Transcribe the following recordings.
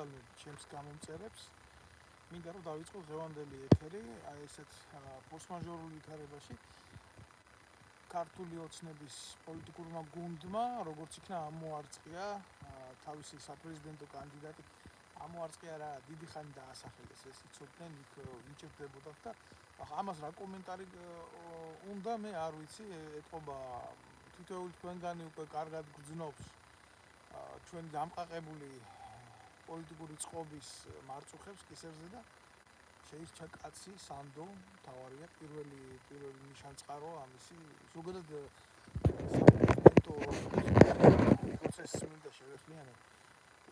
მოგესალმებით ჩემს გამომწერებს. მინდა რომ დავიწყოთ დღევანდელი ეთერი, აი ესეთ ფორსმაჟორულ ვითარებაში ქართული ოცნების პოლიტიკურმა გუნდმა, როგორც იქნა ამოარწყია თავისი საპრეზიდენტო კანდიდატი, ამოარწყია რა დიდი ხანი დაასახელეს, ეს იცოდნენ იქ ვიჭერდებოდათ და ამას რა კომენტარი უნდა მე არ ვიცი, ეთყობა თითოეული თქვენგანი უკვე კარგად გრძნობს ჩვენ დამყაყებული პოლიტიკური წყობის მარწუხებს კისერზე და შეირჩა კაცი სანდო თავარია პირველი ნიშანწყარო ამისი ზოგადად საპრეზიდენტო პროცესს მინდა შევეხმიანო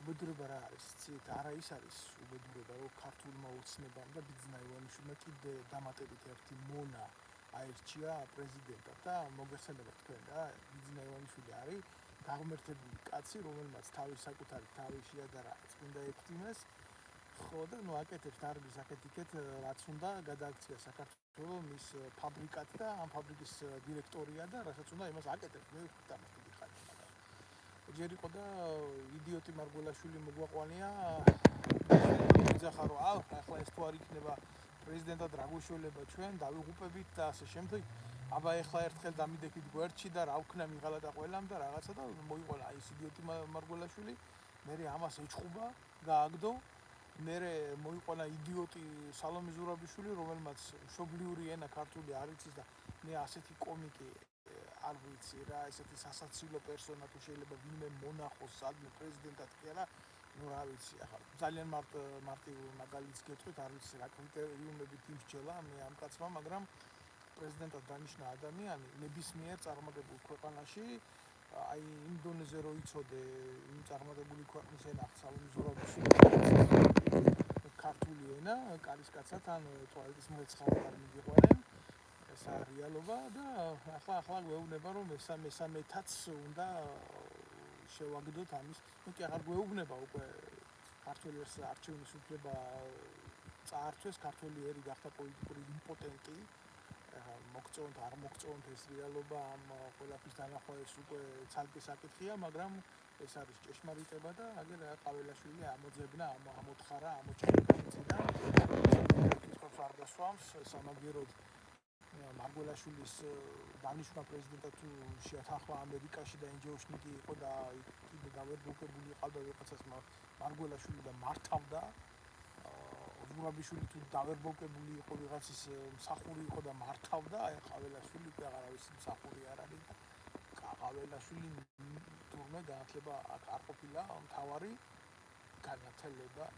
უბედურება რა არის ცით არა ის არის უბედურება რომ ქართულმა ოცნებამ და ბიძინა ივანიშვილმა კიდე დამატებით ერთი მონა აირჩია პრეზიდენტად და მოგეხსენებათ თქვენ რა ბიძინა ივანიშვილი არის გაღმერთებული კაცი რომელმაც თავის საკუთარი თავი შეადარა წმინდა ექვთიმეს ხო და ნუ აკეთებს დარგის აკეთიკეთ რაც უნდა გადააქცია საქართველოს მის ფაბრიკად და ამ ფაბრიკის დირექტორია და რასაც უნდა იმას აკეთებს მე ვხვდით ამას დიდი ხანი ჯერ იყო და იდიოტი მარგველაშვილი მოგვაყვანია იძახა რომ ახლა ეს თუ არ იქნება პრეზიდენტად რა გვეშველება ჩვენ დავიღუპებით და ასე შემდეგ აბა ეხლა ერთხელ დამიდექით გვერდში და რა ვქნა მიღალა და ყველამ და რაღაცა და მოიყვანა აი ეს იდიოტი მარგველაშვილი მე ამას ეჩხუბა გააგდო მე მოიყვანა იდიოტი სალომე ზურაბიშვილი რომელმაც მშობლიური ენა ქართული არ იცის და მე ასეთი კომიკი არ ვიცი რა ესეთი სასაცილო პერსონა თუ შეიძლება ვინმე მონახოს სადმე პრეზიდენტად კი არა ну რა ვიცი ახლა ძალიან მარტივ მაგალითს გეტყვით არ ვიცი რა კრიტერიუმებით იმსჯელა მე ამ კაცმა მაგრამ პრეზიდენტად დანიშნა ადამიანი ნებისმიერ წარმატებულ ქვეყანაში აი იმ დონეზე რო იცოდე იმ წარმატებული ქვეყნის ენა სალომე ზურაბიშვილი ქართული ენა კარისკაცად ან ტუალეტის მოეცხავა არ მიგიყვანენ ეს არის რეალობა და ახლა გვეუბნება რომ მესამეთაც უნდა შევაგდოთ ამის ну კი აღარ გვეუბნება უკვე ქართულის არჩევნის უფლება წაართვეს ქართული ერი გახდა პოლიტიკური იმპოტენტი მოგწონთ არ მოგწონთ ეს რეალობა ამ ყველაფრის დანახვას უკვე ცალკე საკითხია მაგრამ ეს არის ჭეშმარიტება და აგერ ყაველაშვილი ამოძებნა ამოთხარა ამოჭრა კითხავს არ გასვამს სამაგეროდ მარგველაშვილის დანიშნა პრეზიდენტად თუ შეათანხმა ამერიკაში და ენჯეოშნიკი იყო და კიდე დავერბოკებული იყავდა ვიღაცას მარგველაშვილი და მართავდა ზურაბიშვილი თუ დავერბოკებული იყო ვიღაცის მსახური იყო და მართავდა აი ყაველაშვილი უკვე აღარავის მსახური არ არის და ყაველაშვილი თურმე განათლება არ ყოფილა მთავარი განათლება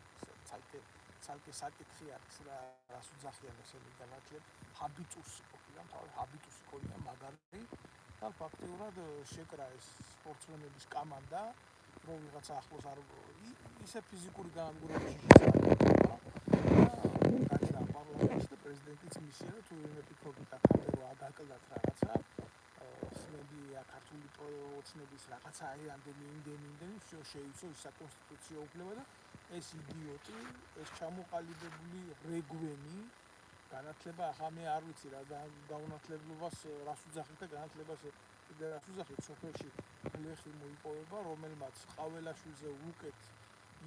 ცალკე საკითხი არის რას უძახიან ესენი განათლება ჰაბიტუსი ყოფილა მთავარი ჰაბიტუსი ყოფილა მაგარი და ფაქტიურად შეკრა ეს სპორტსმენების კომანდა რომ ვიღაცა ახლოს არ ისე ფიზიკური განადგურებაში შეცვალა და პარლამენტის და პრეზიდენტის მისია თუ ვინმე ფიქრობთ აქამდე რომ აგაკლდათ რაღაცა ხმებია ქართული ოცნების რაღაცა აი ამდენი შეიცო ის საკონსტიტუციო უფლება და ეს იდიოტი ეს ჩამოყალიბებული რეგვენი განათლება ახლა მე არ ვიცი რა გაუნათლებლობას რას უძახით და განათლებას კიდე რას უძახით სოფელში გლეხი მოიპოვება რომელმაც ყაველაშვილზე უკეთ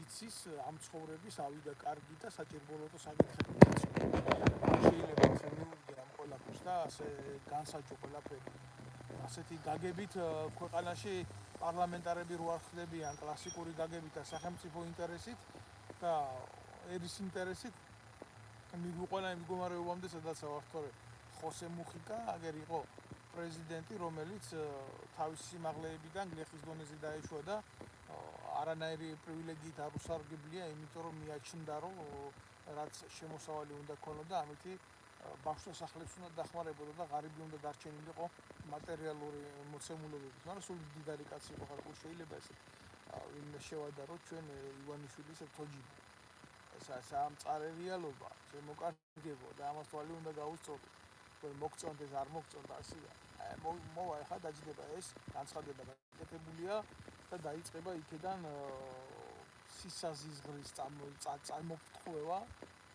იცის ამ ცხოვრების ავიდა კარგი და საჭირბოლოტო საკითხები შეიძლება ასე მივუდგე ამ ყველაფერს და ასე განსაჯო ყველაფერი ასეთი გაგებით ქვეყანაში პარლამენტარები რო არ ხდებიან კლასიკური გაგებით და სახელმწიფო ინტერესით და ერის ინტერესით მიგვიყვანა იმ მდგომარეობამდე სადაც ავართორე ხოსე მუხიკა აგერ იყო პრეზიდენტი რომელიც თავისი სიმაღლეებიდან გლეხის დონეზე დაეშვა და არანაირი პრივილეგიით არ უსარგებლია იმიტომ რომ მიაჩნდა რომ რაც შემოსავალი უნდა ქონოდა ამითი ბავშვთა სახლებს უნდა დახმარებოდა და ღარიბი უნდა დარჩენილიყო მატერიალური მოცემულობებით მაგრამ სულ დიდარი კაცი იყო ხარ შეიძლება ესე ვინმე შევადარო ჩვენ ივანიშვილის თოჯინა ეს ამწარე რეალობა შემოკარგებო და ამას თვალი უნდა გაუსწოროთ თქვენ მოგწონთ ეს არ მოგწონთ ასია მოვა ახლა დაჯდება ეს განცხადება გაკეთებულია და დაიწყება იქიდან სისაზიზღრის წარმოფთხოვება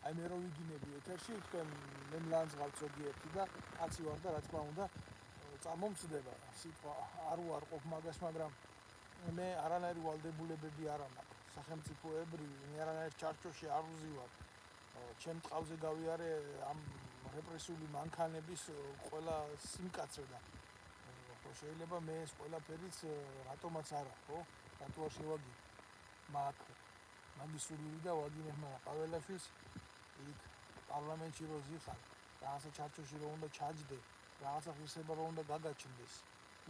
აი მე რო ვიგინები ეთერში თქვენ მე მლანძღავთ ზოგიერთი და კაცი ვარ და რა თქმა უნდა წარმომწდება სიტყვა არ უარყოფ მაგას მაგრამ მე არანაირი ვალდებულებები არ მაქვს სახელმწიფოებრივი ნერანაირ ჩარჩოში არ უზივარ ჩემ ტყავზე გავიარე ამ რეპრესიული მანქანების ყველა სიმკაცრე და ხო შეიძლება მე ეს ყველაფერიც რატომაც არა ხო რატო არ შევაგინე მაგის სული და ვაგინებმა ყაველაშვილს იქ პარლამენტში რო ზიხარ რაღაცა ჩარჩოში რო უნდა ჩაჯდე რაღაცა ღირსება რო უნდა გაგაჩნდეს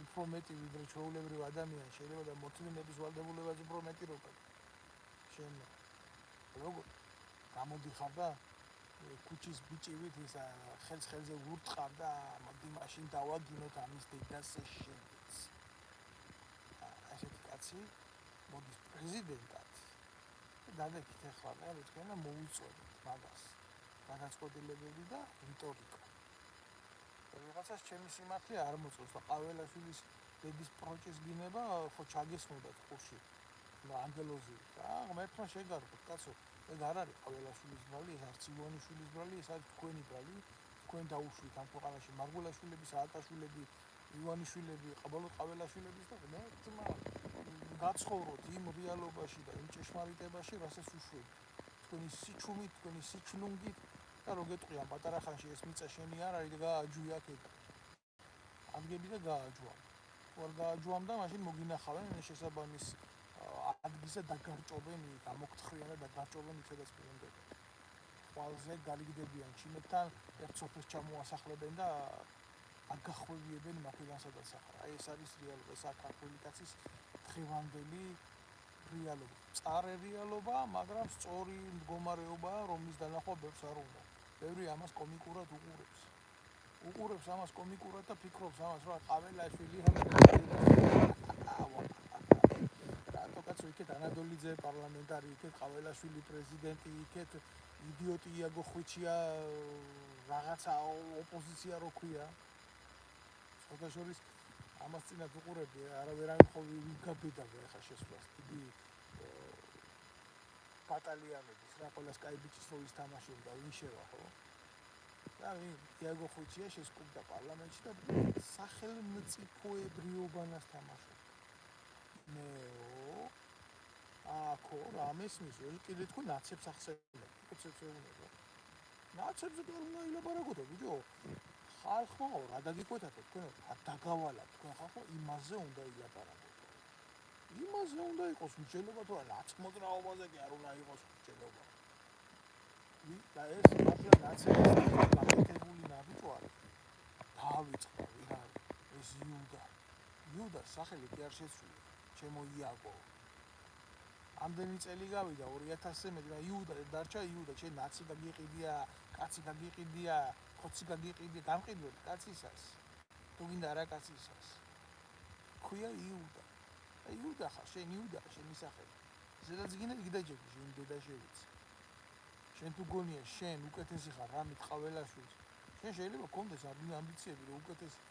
უფრო მეტი ვიდრე ჩვეულებრივ ადამიანი შეიძლება და მოთმინების ვალდებულებაც უფრო მეტი რო გაქვს შენ როგორ გამოდიხარ და ქუჩის ბიჭივით ის ხელზე ვურტყარ და მოდი მაშინ დავაგინოთ ამის დედას შენს ასეთი კაცი მოდის პრეზიდენტად დაგეკით ახლა მე თქვენ მოუწოდეთ მაგას გადაწყვეტილებები და რიტორიკა რაღაცას ჩემი სიმართლე არ მოწონს და ყაველაშვილის დედის პროჭის გინება ხო ჩაგესმოდათ ხურში ანგელოზი და ღმერთმა შეგარგოთ კაცო ეგ არ არის ყაველაშვილის ბრალი ეს არც ივანიშვილის ბრალი ეს არის თქვენი ბრალი თქვენ დაუშვით ამ ქვეყანაში მარგულაშვილები სააკაშვილები ივანიშვილები ყაველაშვილების და ღმერთმა გაცხოვროთ იმ რეალობაში და იმ ჭეშმარიტებაში რასაც უშვებთ თქვენი სიჩუმით თქვენი სიჩლუნგით და რო გეტყვიან პატარა ხანში ეს მიწა შენი არ არის და გააჯვია აქ ადგები და გააჯვა ვარ გააჯვამდა მაშინ მოგინახავენ შესაბამის ადგილზე დაგარჭობენ გამოგთხრიან და დაგარჭობენ იქედაც პირობები ყველაზე გარიგდებიან ჩინეთთან ერთ სოფელს ჩამოასახლებენ და აგახვევიებენ მაქედან სადაც ახლა აი ეს არის რეალობა ეს საქართველოს კაცის დღევანდელი რეალობა წარე რეალობა მაგრამ სწორი მდგომარეობა რომლის დანახვა ბევრს არ უნდა ბევრი ამას კომიკურად უყურებს ამას კომიკურად და ფიქრობს ამას რა ყაველაშვილი რატო კაცო იქეთ ანადოლიძე პარლამენტარი იქეთ ყაველაშვილი პრეზიდენტი იქეთ იდიოტი იაგო ხვიჩია რაღაცა ოპოზიცია რო ქვია შეხოთაშორის ამას წინათ უყურებდი არავერავინ ხო ვიგაბედავე ახლა შესვლას დიდი ბატალიონების რა ყველა სკაიბიჩის როლის თამაშობდა ვინ შევა ხო და იაგო ხვიჩია შესკუბდა პარლამენტში და სახელმწიფოებრიობანას თამაშობდა ნეო აქო რამესმის კიდე თქვენ ნაცებს ახსენებთ კაცებს ეუბნება ნაცებზე კი არ უნდა ილაპარაკოთ ბიჭო ხალხმა რა დაგიკვეთათო თქვენ დაგავალათ თქვენ ხალხო იმაზე უნდა ილაპარაკოთ იმაზე უნდა იყოს მსჯელობა თუ არა ნაცმოძრაობაზე კი არ უნდა იყოს მსჯელობა და ეს მართლა ნაცების გაკეთებული ნაბიჯო არის დავიწყდა ვინ არის ეს იუდა სახელი კი არ შეცვლილა ჩემო იაგო ამდენი წელი გავიდა 2000-ზე მეტი და იუდა დარჩა იუდა შენ ნაცი გაგიყიდია კაცი გაგიყიდია ხოცი გაგიყიდია გამყიდველი კაცისას თუ გინდა რა კაცისას ქვია იუდა ხარ შენ იუდა შენი სახელი ზედაც გინდა გიდაჯექი შენ დედაშევიც შენ თუ გონია შენ უკეთესი ხარ რამით ყაველაშვილს შენ შეიძლება გქონდეს ამბიციები რომ უკეთესი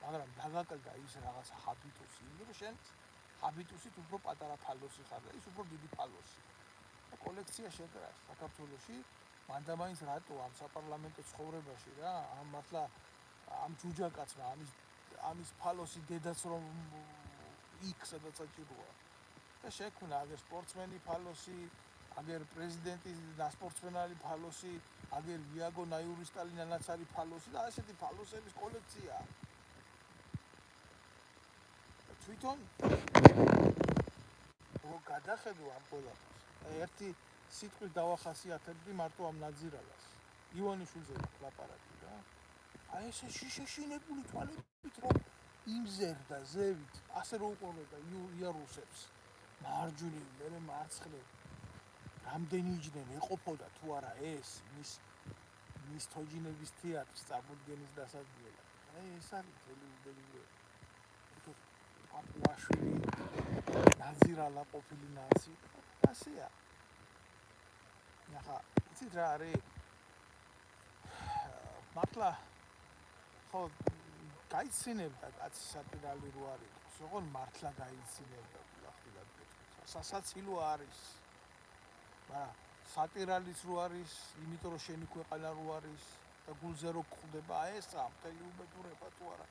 მაგრამ დაგაკლდა ის რაღაც ჰაბიტუსი იმიტომ რომ შენ ჰაბიტუსით უფრო პატარა ფალოსი ხარ და ის უფრო დიდი ფალოსი და კოლექცია შეკრა საქართველოში მანდამაინც რატო ამ საპარლამენტო ცხოვრებაში რა ამ მართლა ამ ჯუჯაკაცმა ამის ფალოსი დედაც რომ იქ სადაც საჭიროა და შექმნა აგერ სპორტსმენი ფალოსი აგერ პრეზიდენტი და სპორტსმენალი ფალოსი აგერ იაგო ნაიურისტალინანაც არის ფალოსი და ასეთი ფალოსების კოლექცია თვითონ რო გადახედო ამ ყველაფერს ერთი სიტყვით დავახასიათებდი მარტო ამ ნაძირალას ივანიშვილზე ლაპარაკი რა აი ეს შიშაშინებული თვალებით რომ იმზერდა ზევით ასე რო უყურებდა იარუსებს მარჯვნივ მე მარცხნივ რამდენიჯდნენ ეყოფოდა თუ არა ეს მის თოჯინების თეატრის წარმოდგენის დასადგენად აი ეს არის თელევიზია აპუაშვილი ნაძირალა ყოფილი ნაცი ასეა ახლა იცით რა არის მართლა ხო გაიცინებდა კაცი სატირალი რო არის ოღონ მართლა გაიცინებდა ხილახილად სასაცილო არის მაგრამ სატირალის რო არის იმიტომ რომ შენი ქვეყანა რო არის და გულზე რო გხვდება ესა მთელი უბედურება თუ არა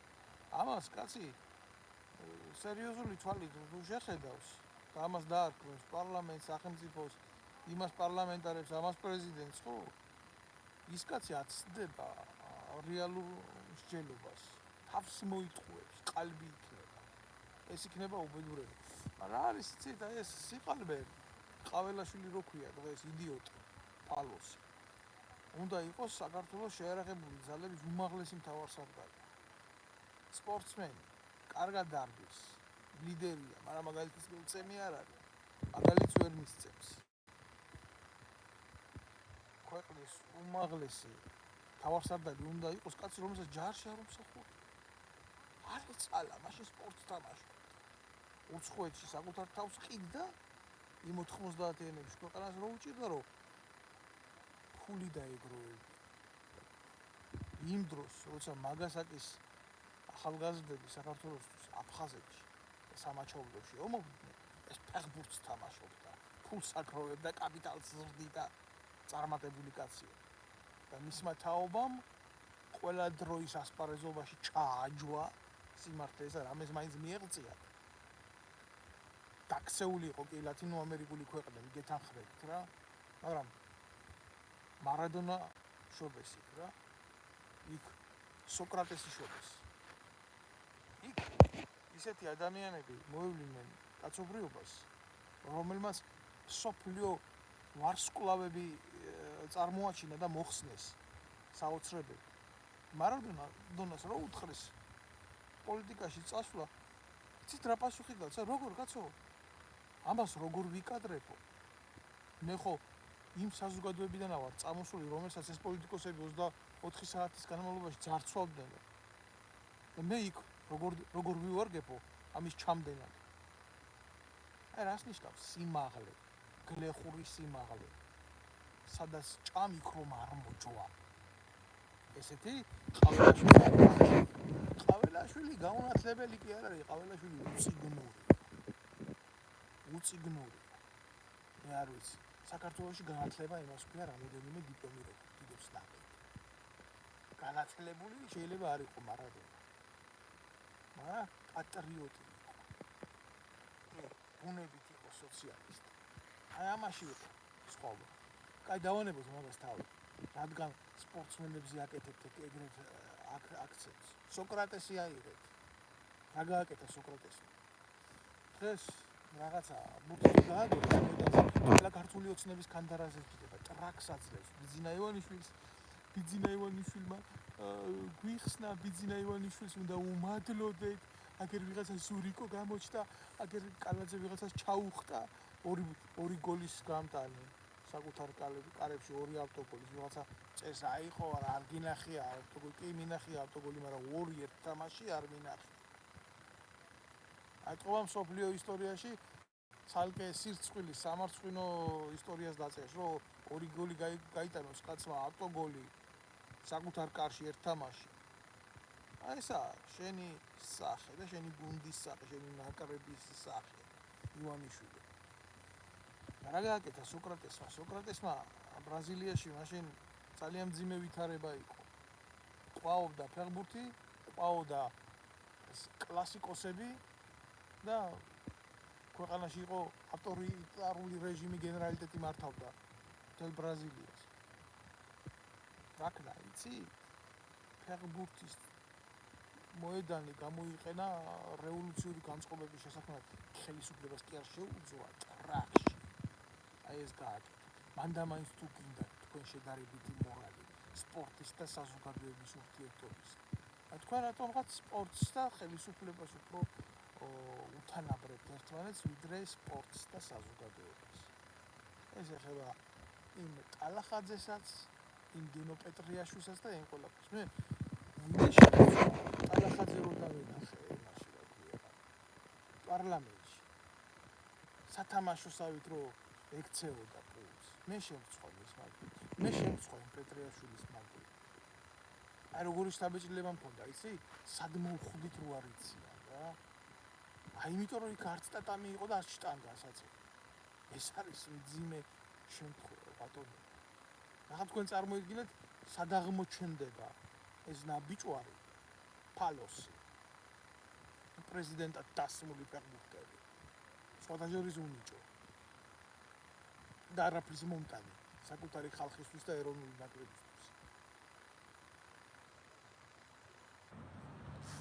ამას კაცი სერიოზული თვალით თუ შეხედავს და ამას დაარქმევს პარლამენტს, სახელმწიფოს, იმას პარლამენტარებს, ამას პრეზიდენტს, ხო? ის კაცი აცდება რეალურ მსჯელობას, თავს მოიტყუებს, ყალბი იქნება. ეს იქნება უბედურება. რა არის იცით, აი ეს სიყალბე ყაველაშვილი რო ქვია დღეს იდიოტი, ფალოსი. უნდა იყოს საქართველოს შეიარაღებული ძალების უმაღლესი მთავარსარდალი. სპორტსმენი, კარგად დარბის, ლიდერია, მაგრამ მაგალითის მიღწემი არ არის. მაგალითს ვერ მისცემს. ქვეყნის უმაღლესი მთავარსარდალი უნდა იყოს კაცი, რომელსაც ჯარში არ უმსახურება. არ ეცალა, მაშინ სპორტს თამაშობდა. უცხოეთში საკუთარ თავს ყიდდა, იმ 90-იანებში ქვეყანას რო უჭირდა, რომ ფული დაეგროვებინა. იმ დროს, როცა მაგასაკის ახალგაზრდები საქართველოსთვის აფხაზეთში სამაჩაბლოში ომობდნენ, ეს ფეხბურთს თამაშობდა, ფულს აგროვებდა, კაპიტალს ზრდიდა წარმატებული კაცია. და მისმა თაობამ ყველა დროის ასპარეზობაში ჩააჯვა სიმართლე ეს არ ამას მაინც მიეღწია. დაქცეული იყო კი ლათინო ამერიკული ქვეყნები, გეთანხმებით რა, მაგრამ მარადონა შობეს იქ რა, იქ სოკრატესი შობეს. იქ ისეთი ადამიანები მოევლინენ კაცობრიობას, რომელმაც სოფლიო ვარსკვლავები წარმოაჩინა და მოხსნეს საოცრებები. მარადონას რა უთხრეს პოლიტიკაში წასვლა, იცით რა პასუხი გაცა, როგორ კაცო? ამას როგორ ვიკადრებო? მე ხო იმ საზოგადოებიდან ვარ წამოსული, რომელსაც ეს პოლიტიკოსები 24 საათის განმავლობაში ძარცვავდნენ. და მე იქ როგორ ვივარგებო ამის ჩამდენად. აი რას ნიშნავს სიმაღლე, გლეხური სიმაღლე. სადაც ჭამი ქრომ არ მოჯვა. ესეთი ყაველაშვილი გაუნათლებელი კი არ არის, ყაველაშვილი უციგნური. მე არ ვიცი. საქართველოში განათლება იმას ქვია, რამოდენიმე დიპლომი როდის ნაკეთდება. განათლებული შეიძლება არ იყო მარადონა. მაგრამ პატრიოტი იყო. ბუნებით იყო სოციალისტი. აი ამაში იყო სხვაობა. კაი დავანებოთ მაგას თავი. რადგან სპორტსმენებზე აკეთებთ ეგრეთ აქცენტს. სოკრატესი აიღეთ. რა გააკეთა სოკრატესმა? დღეს რაღაცა ბურთი გააგორა მედალს. ყველა ქართული ოცნების კანდარაზე ჭდება, ტრაკს აძლევს. ბიძინა ივანიშვილმა გვიხსნა, ბიძინა ივანიშვილს უნდა უმადლოდეთ. აგერ ვიღაცა ზურიკო გამოჩნდა, აგერ კალაძე ვიღაცას ჩაუხტა, ორი გოლის გამტანი. საკუთარ კარებში ორი ავტოგოლის ვიღაცა წეს აიყო, არ გინახია ავტოგოლი, კი მინახია ავტოგოლი, მაგრამ ორი ერთ თამაში არ მინახია. აი თქო მსოფლიო ისტორიაში ცალკე სირცხვილის სამარცხვინო ისტორიას დაწერს, რომ ორი გოლი გაიტანოს კაცმა ავტოგოლი საკუთარ კარში ერთ თამაში. აი ესა შენი სახე და შენი გუნდის სახე, შენი ნაკრების სახე ივანიშვილი. რა გააკეთა სოკრატესმა? სოკრატესმა ბრაზილიაში მაშინ ძალიან მძიმე ვითარება იყო. ყვაობდა ფეხბურთი, ყვაოდა კლასიკოსები და ქვეყანაში იყო ავტორიტარული რეჟიმი, გენერალიტეტი მართავდა მთელ ბრაზილიას. რაკნა იცი? ფეხბურთის მოედანი გამოიყენა რევოლუციური განწყობების შესაქმნელად. ხელისუფლებას კი არ შეუძლია ტრაკში. აი ეს გააკეთა. მანდა მაინც თუ გინდა თქვენ შედარებითი მორალი, სპორტის და საზოგადოების ურთიერთობის. თქვენ რატომღაც სპორტს და ხელისუფლებას უფრო უთანაბრებთ ერთმანეთს, ვიდრე სპორტს და საზოგადოებას. ეს ეხება იმ ტალახაძესაც, იმ გენო პეტრიაშვილსაც და იმ ყველაფერს. მე ტალახაძე რო დავინახე იმაში რა ქვია პარლამენტში. სათამაშოსავით რო ექცეოდა პულს. მე შემწყვე ის მაგით. მე შემწყვე პეტრიაშვილის მაგით. აი როგორი შთაბეჭდილება მქონდა, იცი? სად მოვხვდით რო არ იციან რა. აი იმიტომ რომ იქ არც ტატამი იყო და არც შტანგა საწე. ეს არის მძიმე შემთხვევა ბატონო. ახლა თქვენ წარმოიდგინეთ, სად აღმოჩნდება ეს ნაბიჯვარი ფალოსი. პრეზიდენტად დასმული ფეხბურთელი. სხვადასხვა უნიჭო და არაფრის მომტანი საკუთარი ხალხისთვის და ეროვნული ნაკრებისთვის.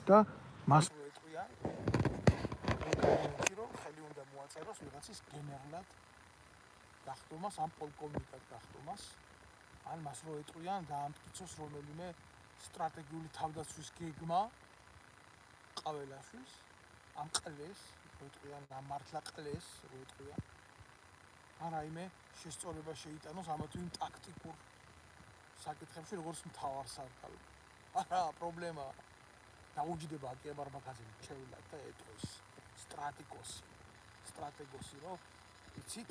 და მას ეწყვია რომ ხელი უნდა მოაწეროს ვიღაცის გენერლად გახდომას ან პოლკოვნიკად გახდომას, ან მას რო ეწყვიან დაამტკიცოს რომელიმე სტრატეგიული თავდაცვის გეგმა ყაველაშვილს, ამ ყლეს რო ეწყვიან, ამ მართლა ყლეს რო ეწყვიან, ან რაიმე შესწორება შეიტანოს ამა თუ იმ ტაქტიკურ საკითხებში, როგორც მთავარსარდალი. არა, პრობლემა დაუჯდება აკიაბარბაქაძემ ჩევლად და ეტყვის სტრატეგოსი, რომ იცით,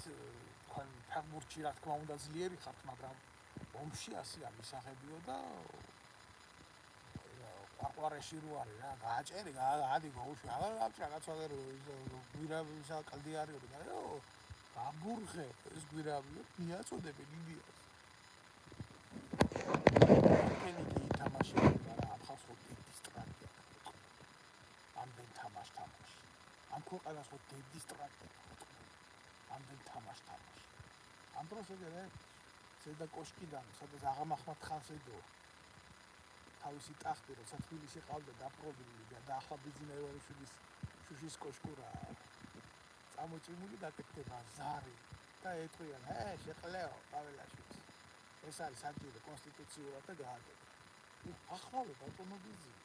თქვენ ფეხბურთში რა თქმა უნდა ძლიერი ხართ, მაგრამ ომში ასე ამისაღებიო და ყვარყვარეში რო არის რა, გააჭერი, გაადი გოულში, რაღაცა გვირაბისა კლდი არის, გაბურხე ეს გვირაბი, მიაწოდები ლიბიას. კენიკი ითამაშება, მაგრამ ამ ხალხს ხო დიდი სტრატეგია აქვს. ამდენ თამაში. ამ ქვეყანას ხო დიდი სტრატეგია აქვს. ამდენ თამაში. ამ დროს ეგრე ზედა კოშკიდან, სადაც აღამახმად ხანს ედო თავისი ტახტი, როცა თბილისში ყავდა დაპყრობილი და ახლა ბიძინა ივანიშვილის შუშის კოშკურა წამოწიმული დაკეთდება ზარი და ეტყვიან, შეყლეო ყაველაშვილს. ეს არის საჭირო კონსტიტუციურად და გააკეთე. ახლა ბატონო ბიძინა.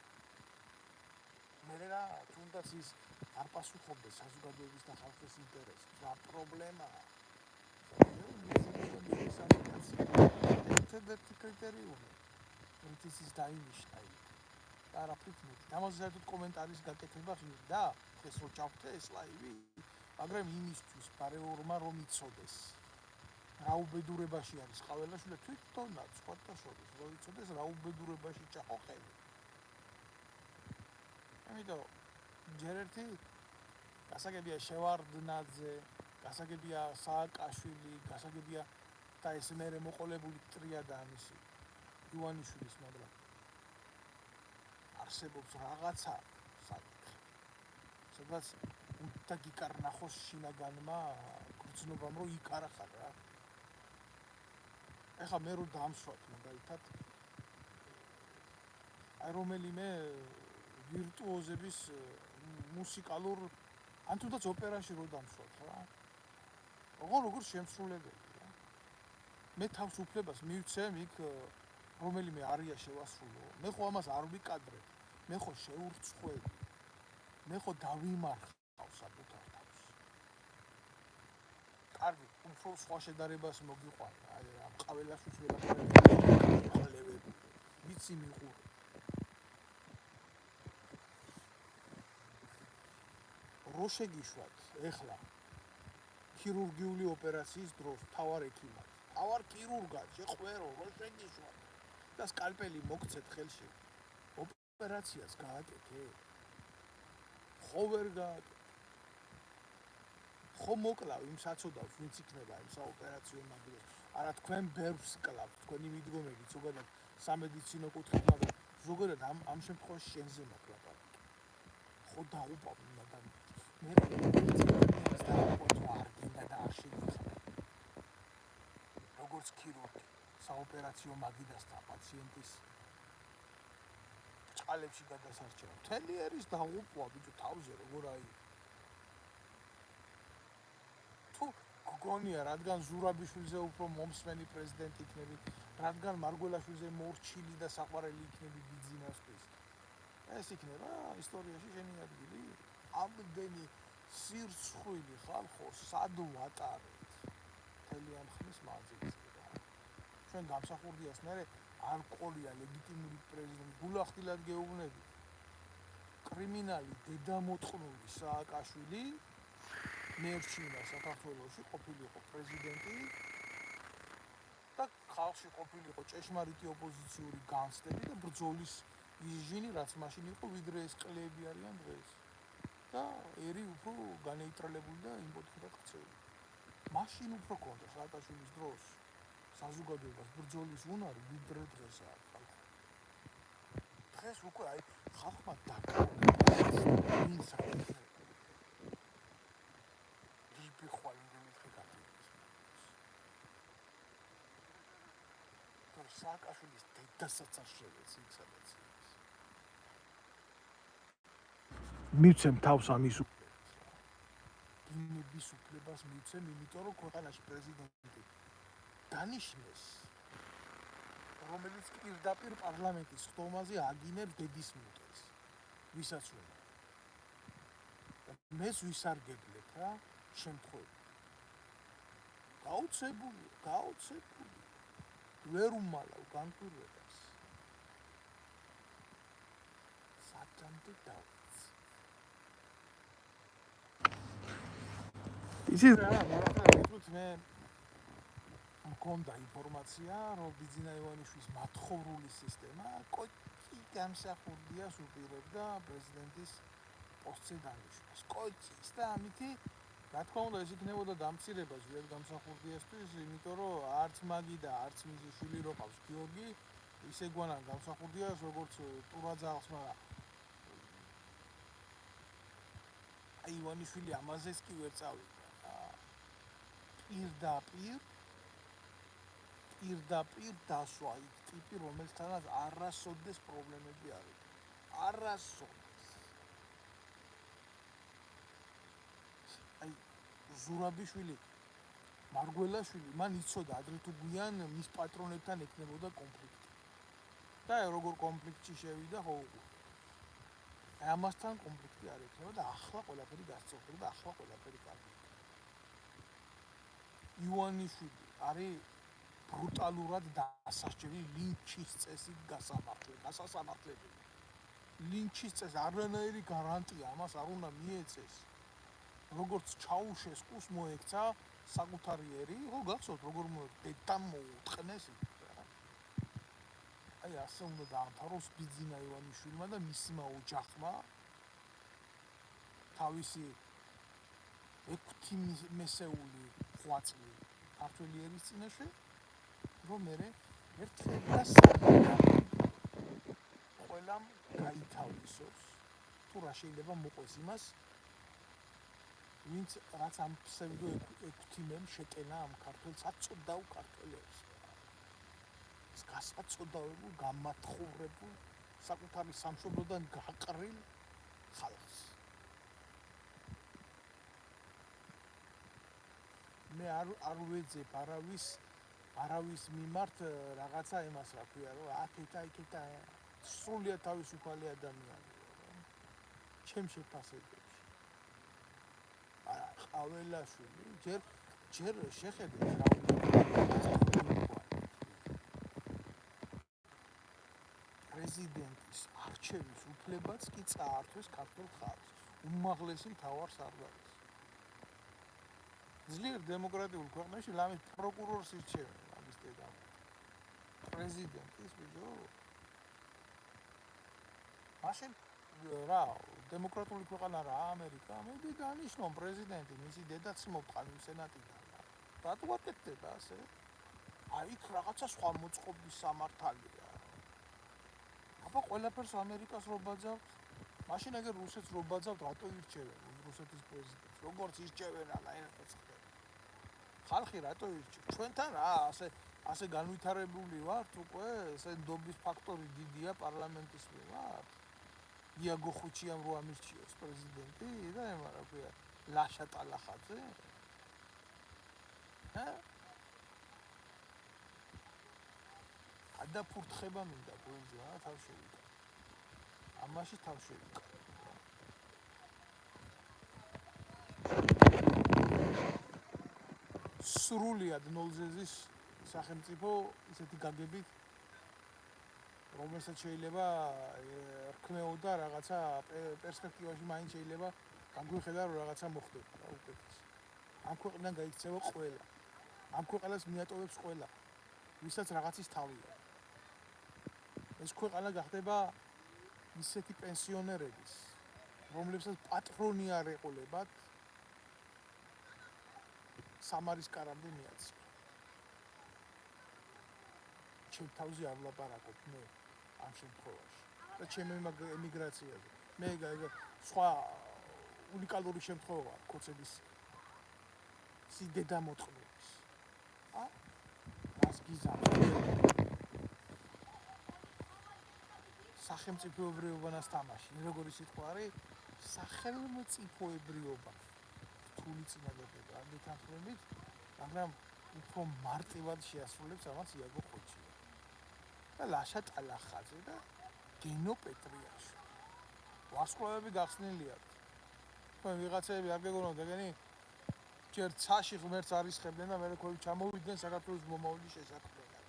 მე რა თუნდაც ის არ პასუხობდეს საზოგადოების და ხალხის ინტერესებს. რა პრობლემაა? ერთ-ერთი კრიტერიუმი პრინციპის დაინიშნა იქ და არაფრით მეტი. ამაზე საერთოდ კომენტარის გაკეთება ღირდა, დღეს რო ჩავხდე ეს ლაივი, მაგრამ იმისთვის პარეორმა რომ იცოდეს რა უბედურებაში არის ყაველაშვილი, თვითონაც სხვათა შორის რომ იცოდეს რა უბედურებაში ჭახო ხელი. ამიტომ ჯერ ერთი გასაგებია შევარდნაძე, გასაგებია სააკაშვილი, გასაგებია და ეს მერე მოყოლებული ტრიადა ამისი ივანიშვილის, მაგრამ არსებობს რაღაცა საკითხი, სადაც უნდა გიკარნახოს შინაგანმა გრძნობამ, რომ იქ არა ხარ რა. ეხლა მე რო დამსვათ მაგალითად აი რომელიმე ვირტუოზების მუსიკალურ ან თუნდაც ოპერაში რო დამსვათ რა. როგორ შემსრულებელი რა. მე თავს უფლებას მივცემ იქ რომელიმე არია შევასრულო. მე ხო ამას არ ვიკადრებ. მე ხო შეურცხვევი. მე ხო დავიმარხავ საკუთარ თავს. კარგი, უფრო სხვა შედარებას მოგიყვანა. აი ამ ყაველაშვილს ველაპარაკები. ვიცი მიყურე. რო შეგიშვათ ეხლა ქირურგიული ოპერაციის დროს თავარ ექიმად, თავარ ქირურგად შეხვერო, რო შეგიშვათ და სკალპელი მოგცეთ ხელში. ოპერაციას გააკეთე? ხო ვერ გააკეთე. ხო მოკლავ იმ საწოდავს, ვინც იქნება იმ საოპერაციო მაგალითად. არა თქვენ ბევრს კლავთ, თქვენი მიდგომებით ზოგადად სამედიცინო კუთხით, მაგრამ ზოგადად ამ შემთხვევაში შენზე მაქვს ლაპარაკი. ხო დაუპავ იმ ადამიანს. მე როგორც ქირურგი საოპერაციო მაგიდასთან პაციენტის წყალებში გადასარჩევა. მთელი ერის დაუპვა ბიჭო თავზე როგორ აი. თუ გგონია რადგან ზურაბიშვილზე უფრო მომსმენი პრეზიდენტი იქნები, რადგან მარგველაშვილზე მორჩილი და საყვარელი იქნები ბიძინასთვის. ეს იქნება ისტორიაში შენი ადგილი. ამდენი სირცხვილი ხალხო სად ვატარეთ მთელი ამ ხნის მანძილზე რა. ჩვენ გამსახურდიას მერე არ ყოლია ლეგიტიმური პრეზიდენტი, გულახდილად გეუბნები. კრიმინალი დედამოწყნული სააკაშვილი მეერჩინა საქართველოში ყოფილიყო პრეზიდენტი და ხალხში ყოფილიყო ჭეშმარიტი ოპოზიციური განცდები და ბრძოლის იჟინი, რაც მაშინ იყო, ვიდრე ეს ყლეები არიან დღეს. და ერი უფრო განეიტრალებული და იმპოტენტად ქცეული. მაშინ უფრო ქონდა სააკაშვილის დროს საზოგადოებას ბრძოლის უნარი, ვიდრე დღესაა ხალხო. დღეს უკვე აი ხალხმა დაკარგა გიხვალ იმდენით გაკეთდეს. თორ სააკაშვილის დედასაც არ შევეცი იქ სადაც ის. მივცემ თავს ამის უფლებას რა. დინების უფლებას მივცემ, იმიტომ რომ ქვეყანაში პრეზიდენტი დანიშნეს, რომელიც პირდაპირ პარლამენტის ხდომაზე აგინებს დედის მუტეს. ვისაც უნდა. მეს ვისარგებლებ რა, შემთხვევით. გაოცებული. ვერ უმალავ განკვირვებას. სათამდე დავიცი. იცით რა, მაგალითად მე მქონდა ინფორმაცია, რომ ბიძინა ივანიშვილის მათხოვრული სისტემა კოჭი გამსახურდიას უპირებდა პრეზიდენტის პოსტზე დანიშნას. კოჭის და ამითი რა თქმა უნდა ეს იქნებოდა დამცირება ჟილეთ გამსახურდიასთვის, იმიტომ რომ არც მაგი და არც მისი შვილი რო ყავს გიორგი, ისე გვანან გამსახურდიას როგორც ტურაძაღს, მაგრამ აი ივანიშვილი ამაზეც კი ვერ წავიდა. პირდაპირ დასვა იქ ტიპი, რომელთანაც არასოდეს პრობლემები არ იყო. არასოდეს. აი ზურაბიშვილი, მარგველაშვილი, მან იცოდა ადრე თუ გვიან მის პატრონებთან ექნებოდა კონფლიქტი. და როგორ კონფლიქტში შევიდა, ხო უყურე. აი ამასთან კონფლიქტი არ ექნება და ახლა ყველაფერი გასწორდება და ახლა ყველაფერი კარგია. ივანიშვილი არის ბრუტალურად დასასჯელი ლინჩის წესით გასასამართლებელი. ლინჩის წესი არანაირი გარანტია ამას არ უნდა მიეცეს. როგორც ჩაუშესკუს მოექცა საკუთარი ერი, ხო გახსოვთ როგორ დედამ მოუტყნეს იქ რა. აი ასე უნდა დაამთავროს ბიძინა ივანიშვილმა და მისმა ოჯახმა თავისი 6 მესეული ღვაწლი ქართველი ერის წინაშე, რომ მერე ერთხელ და სამუდამოდ ყველამ გაითავისოს, თუ რა შეიძლება მოყვეს იმას, ვინც რაც ამ ფსევდო ექვთიმემ შეტენა ამ ქართველს აწოდაო ქართველებს. ეს გასაწოდავებულ, გამათხოვრებულ, საკუთარი სამშობლოდან გაყრილ ხალხს. მე არ ვეძებ არავის მიმართ რაღაცა იმას რა ქვია, რომ აქეთა სრულიად თავისუფალი ადამიანი. ჩემ შეფასებებში. ყაველაშვილი ჯერ შეხედეთ რა პრეზიდენტის არჩევის უფლებაც კი წაართვეს ქართულ ხალხს, უმაღლესი მთავარ სარდალს. ძლიერ დემოკრატიულ ქვეყნებში ლამის პროკურორს ირჩევენ ამის დედამ. პრეზიდენტის ბიჭო. მაშინ რა, დემოკრატიული ქვეყანა რა ამერიკა, მედი დანიშნონ პრეზიდენტი, მისი დედაც მოვყავი სენატიდან. რატო ვაკეთდება ასე? აი იქ რაღაცა სხვა მოწყობის სამართალია. აბა ყველაფერს ამერიკას რო ბაძავთ, მაშინ ეგერ რუსეთს რო ბაძავთ, რატო ირჩევენ რუსეთის პრეზიდენტს? როგორც ირჩევენ ალა ერთად ხდება. ხალხი რატო ირჩევს? ჩვენთან რა ასე განვითარებული ვართ უკვე, ესე ნდობის ფაქტორი დიდია პარლამენტის მიმართ. იაგო ხუჩიამ რო ამირჩიოს პრეზიდენტი და ემა რა ქვია, ლაშა ტალახაძე? გადაფურთხება მინდა გულზე, თავ შევიკავ. ამაში თავ შევიკავ. სრულიად ნოლზეზის სახელმწიფო ისეთი გაგებით, რომელსაც შეიძლება რქმეოდა რაღაცა პერსპექტივაში მაინც შეიძლება განგვიხედა რომ რაღაცა მოხდება რა უკეთეს. ამ ქვეყნიდან გაიქცევა ყველა. ამ ქვეყანას მიატოვებს ყველა, ვისაც რაღაცის თავია. ეს ქვეყანა გახდება ისეთი პენსიონერების, რომლებსაც პატრონი არ ეყოლებათ, სამარის კარამდე მიაწია. ჩემ თავზე არ ვლაპარაკობ მე ამ შემთხვევაში და ჩემ ემიგრაციაზე. მე სხვა უნიკალური შემთხვევა ქოცების სიდედა მოწყობის. რას გიზამს? სახელმწიფოებრიობანას თამაში. როგორი სიტყვა არის? სახელმწიფოებრიობა. რთული წინადადება ანდეთანხმებით, მაგრამ უფრო მარტივად შეასრულებს ამას იაგო ხოჩია. და ლაშა ტალახაძე და გენო პეტრიაშვილი. ვარსკვლავები გახსნილია. თქვენ ვიღაცები არ გეგონოთ ეგენი ჯერ ცაში ღმერთს არისხებდნენ და მერე ქვევით ჩამოვიდნენ საქართველოს მომავლის შესაქმნელად.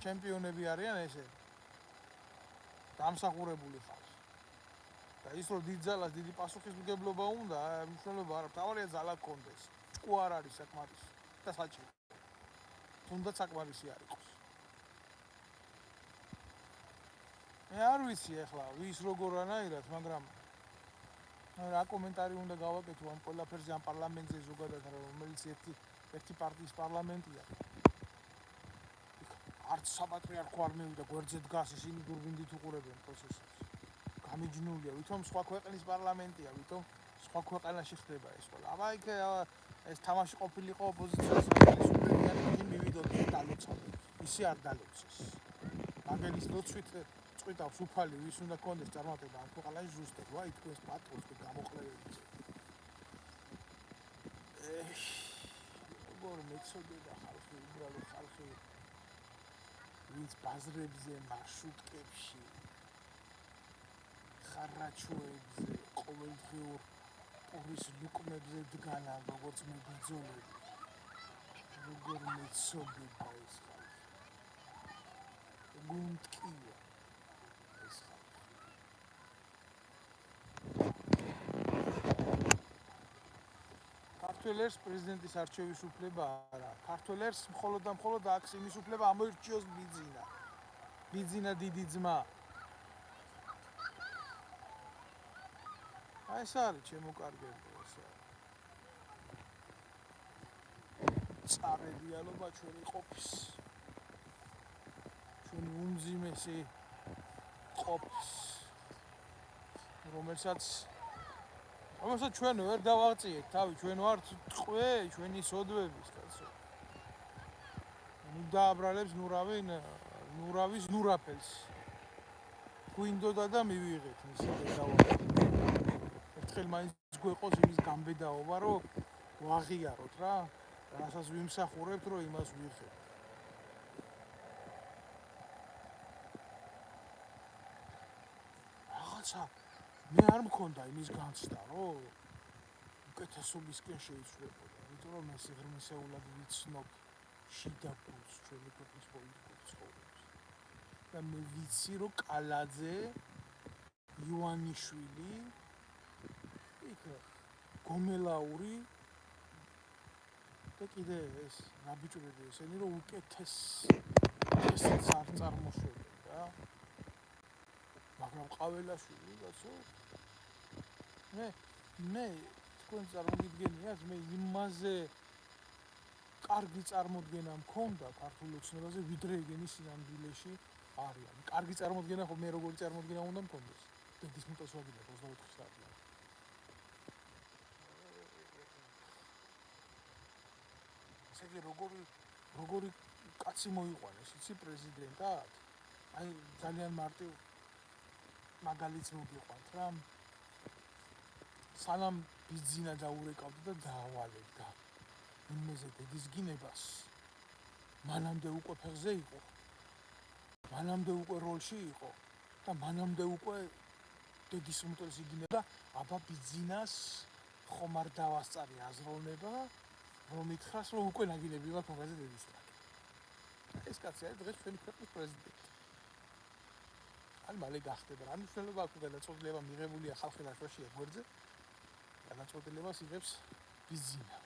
ჩემპიონები არიან ესე. დამსახურებული ხალხი. და ის რომ დიდ ძალას დიდი პასუხისმგებლობა უნდა, მნიშვნელობა არა, თავარია ძალა გქონდეს. ჭკუ არ არის საკმარისი და საჭირო. თუნდაც საკმარისი არ იყოს. მე არ ვიცი ახლა ვის როგორანაირად, მაგრამ რა კომენტარი უნდა გავაკეთო ამ ყველაფერზე ამ პარლამენტზე ზოგადად, რომელიც ერთი პარტიის პარლამენტია. არც საპატრიარქო არ მივიდა გვერდზე დგას ისინი დურბინით უყურებენ პროცესებს. გამიჯნულია, ვითომ სხვა ქვეყნის პარლამენტია, ვითომ სხვა ქვეყანაში ხდება ეს ყველა. აბა იქ ეს თამაში ყოფილიყო ოპოზიციის ხელისუფლებიანი, იგი მივიდოდა დალოცავდა. ისე არ დალოცეს. მაგელის ლოცვით წვითავს უფალი, ვის უნდა კონდეს წარმატება ამ ქვეყანაში ზუსტად. ვაი თქვენს პატრონს გამოყლეველი. როგორ მეცოდება ხალხი, უბრალოდ ხალხი ვინც ბაზრებზე, მარშრუტკებში, ხარაჩოებზე, ყოველდღიურ პურის ლუკმებზე დგანან, როგორც მებრძოლები. როგორ მეცოდება ეს ხალხი. გუნდკია ეს ხალხი. ქართველებს პრეზიდენტის არჩევის უფლება არა. ქართველებს მხოლოდ და მხოლოდ აქვს იმის უფლება ამოირჩიოს ბიძინა. ბიძინა დიდი ძმა. აი ეს არის ჩემო კარგებო, ეს არის. წარედიალობა ჩვენი ყოფის. ჩვენი უმძიმესი ყოფის. რომელსაც ჩვენ ვერ დავაღწიეთ თავი, ჩვენ ვართ ტყვე, ჩვენი სოდვების კაცო. ნუ დააბრალებს ნურავის ნურაფელს. გვინდოდა და მივიღეთ მისი დედაობა. ერთხელ მაინც გვეყოს იმის გამბედაობა, რომ ვაღიაროთ რა, რასაც ვიმსახურებთ, რომ იმას ვიღებთ. რაღაცა მე არ მქონდა იმის განცდა, რომ უკეთესობისკენ შეიცვლებოდა, იმიტომ რომ მე სიღრმისეულად ვიცნობ შიდა გულს ჩვენი ქვეყნის პოლიტიკურ ცხოვრებას. და მე ვიცი, რომ კალაძე, ივანიშვილი, იქ გომელაური და კიდე ეს ნაბიჯები ესენი რომ უკეთესიც არ წარმოშვებენ რა. მაგრამ ყაველაშვილი კაცო მე თქვენ წარმოგიდგენიათ, მე იმაზე კარგი წარმოდგენა მქონდა ქართულ ოცნებაზე, ვიდრე ეგენი სინამდვილეში არიან. კარგი წარმოდგენა ხო მე როგორი წარმოდგენა უნდა მქონდეს? დედის მოტაცვაგიდა 24 საათი. ესე იგი როგორი კაცი მოიყვანეს, იცი პრეზიდენტად? აი ძალიან მარტივ მაგალითს მოგიყვანთ რა. სანამ ბიძინა დაურეკავდა და დაავალებდა იმაზე დედის გინებას, მანამდე უკვე ფეხზე იყო, მანამდე უკვე როლში იყო და მანამდე უკვე დედის უმტვერსი გინება და აბა ბიძინას ხომ არ დავასწარი აზროვნება, რომ ითხრას, რომ უკვე ნაგინები მაქვს მაგაზე დედის ტრაკი. ეს კაცი არის დღეს ჩვენი ქვეყნის პრეზიდენტი. ან მალე გახდება რა მნიშვნელობა აქვს გადაწყვეტილება მიღებულია ხალხი რაშვაშია გვერდზე. გადაწყვეტილებას იღებს ბიძინა.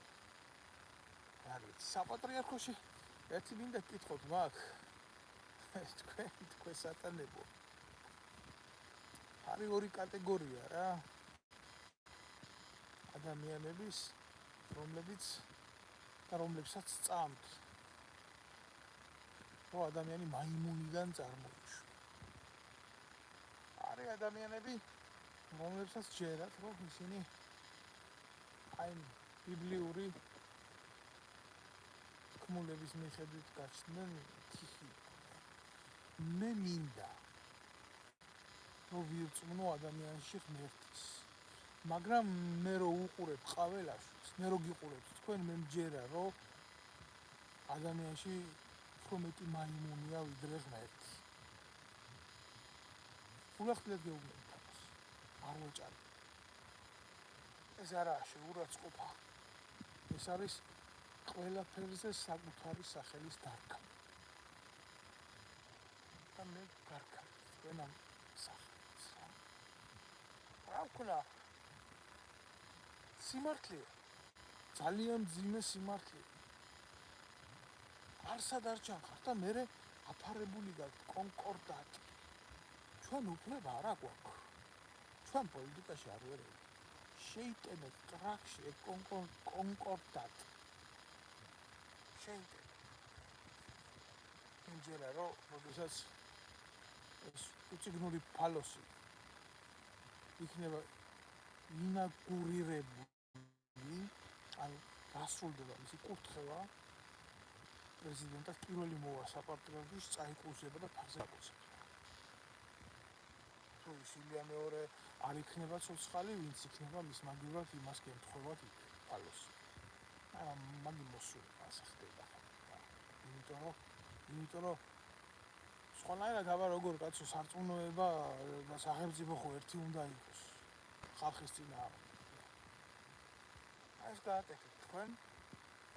არ ვიცი, საპატრიარქოში ერთი მინდა გკითხოთ მაგ თქვენ სატანებო. არის ორი კატეგორია რა. ადამიანების, რომლებსაც წამთ. რომ ადამიანი მაიმუნიდან წარმოიშვა. არის ადამიანები, რომლებსაც ჯერათ, რომ ისინი აი ბიბლიური თქმულების მიხედვით გაჩნდნენ თიხი. მე მინდა რომ ვირწმუნო ადამიანში ღმერთის. მაგრამ მე რო უყურებ ყაველაშვილს, მე რო გიყურებთ თქვენ, მე მჯერა რომ ადამიანში უფრო მეტი მაიმუნია ვიდრე ღმერთი. ულახდილად გეუბნებით ამას. არ ვეჭარი. ეს არაა შეურაცხყოფა. ეს არის ყველაფერზე საკუთარი სახელის დარგა. და მე გარკავ თქვენ ამ სახელს. რა ვქნა? სიმართლე. ძალიან მძიმე სიმართლე. არსად არ ჩანხარ და მე აფარებული გაქვთ კონკორდატი. ჩვენ უფლება არ აგვაქვს. ჩვენ პოლიტიკაში არ ვერევით. შეიტანეთ ტრაქში კონკორდატი. შეიტანეთ. იმჯერა რომ როდესაც ეს უციგნური ფალოსი იქნება ინაგურირებული, ანუ დასრულდება მისი კურთხევა, პრეზიდენტად პირველი მოვა საპარტრიარქოს წაიკურსება და ფარზე აკურსება. თუ ისილია მეორე არ იქნება ცოცხალი, ვინც იქნება მის მაგივრად იმას გემთხვევათ ფალოსი. მაგი მოსული ასე ხდება. იმიტომ რომ სხვანაირად აბა როგორ კაცო სარწმუნოება და სახელმწიფო ხო ერთი უნდა იყოს ხალხის წინააღმდეგ. ეს გააკეთეთ თქვენ,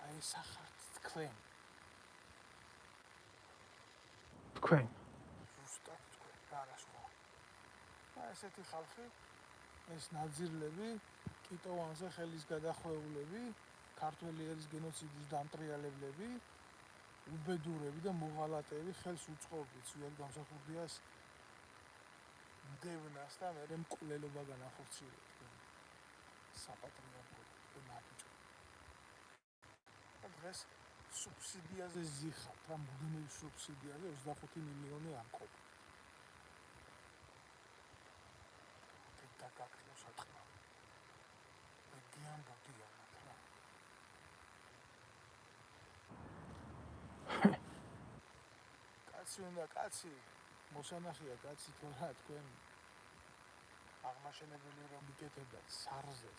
აი სახართ თქვენ. თქვენ. ზუსტად თქვენ, არა სხვა. ესეთი ხალხი, ეს ნაძირლები, კიტოვანზე ხელის გადახვეულები, ქართველი ერის გენოციდის დამტრიალებლები, უბედურები და მოღალატეები ხელს უწყობთ სულ გამსახურდიას დევნას და მერე მკვლელობა განახორციელებთ საპატრიარქო ნაბიჯი. დღეს სუბსიდიაზე ზიხართ, რა მუდმივ სუბსიდიაზე 25 მილიონი ამყოფ. და გაქნოს ატყვა. მედიან ბოდიანად რა. კაცი უნდა კაცი, მოსანახია კაცი თუ რა თქვენ აღმაშენებელი რომ მიკეთებდათ სარზე.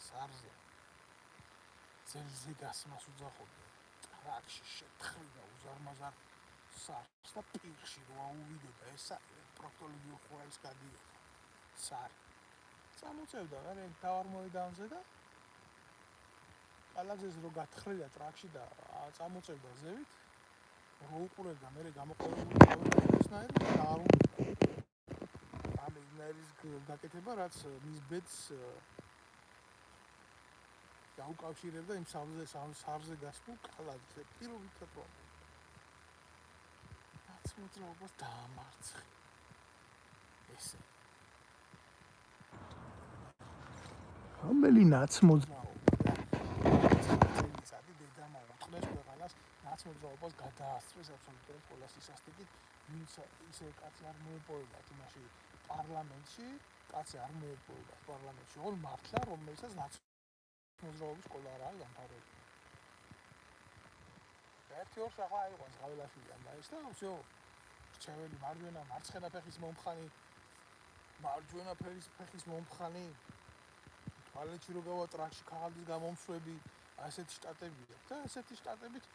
ძელზე გასმას უძახობდნენ. ტრაქში შეთხრიდა უზარმაზარ სარს და პირში რო აუვიდოდა ეს პროქტოლოგიურ ხურაის გადიოდა. სარი. წამოწევდა რა თავარ მოედანზე და კალაძეს რო გათხრიდა ტრაქში და წამოწევდა ზევით, რო უყურებდა მე გამოყენებული ესნაირი და არ უნდა. ამ ესნაირის გაკეთება რაც მის ბედს დაუკავშირებდა იმ სარზე გასულ კალაძეს პირობითად რომ ნაცმოძრაობას დაამარცხა. ესე რომელი ნაცმოძრაობა წადი დედამა უთხრეს ქვეყანას ნაცმოძრაობას გადაასწრეს აბსოლუტურად ყველა სისასტიკით, ვინც ისე კაცი არ მოეპოვებათ იმაში პარლამენტში, ორ მართლა რომელსაც ნაცმოძრაობის სკოლა არ არის დამთავრებული. ერთი ორ სახა აიყვანს გაველაშვილი ამ ის და всё რჩეველი მარჯვენა მარცხენა ფეხის მომხანი თვალეთში რო გავა ტრაქში ქაღალდის გამომსვები, ასეთი შტატებია და ასეთი შტატებით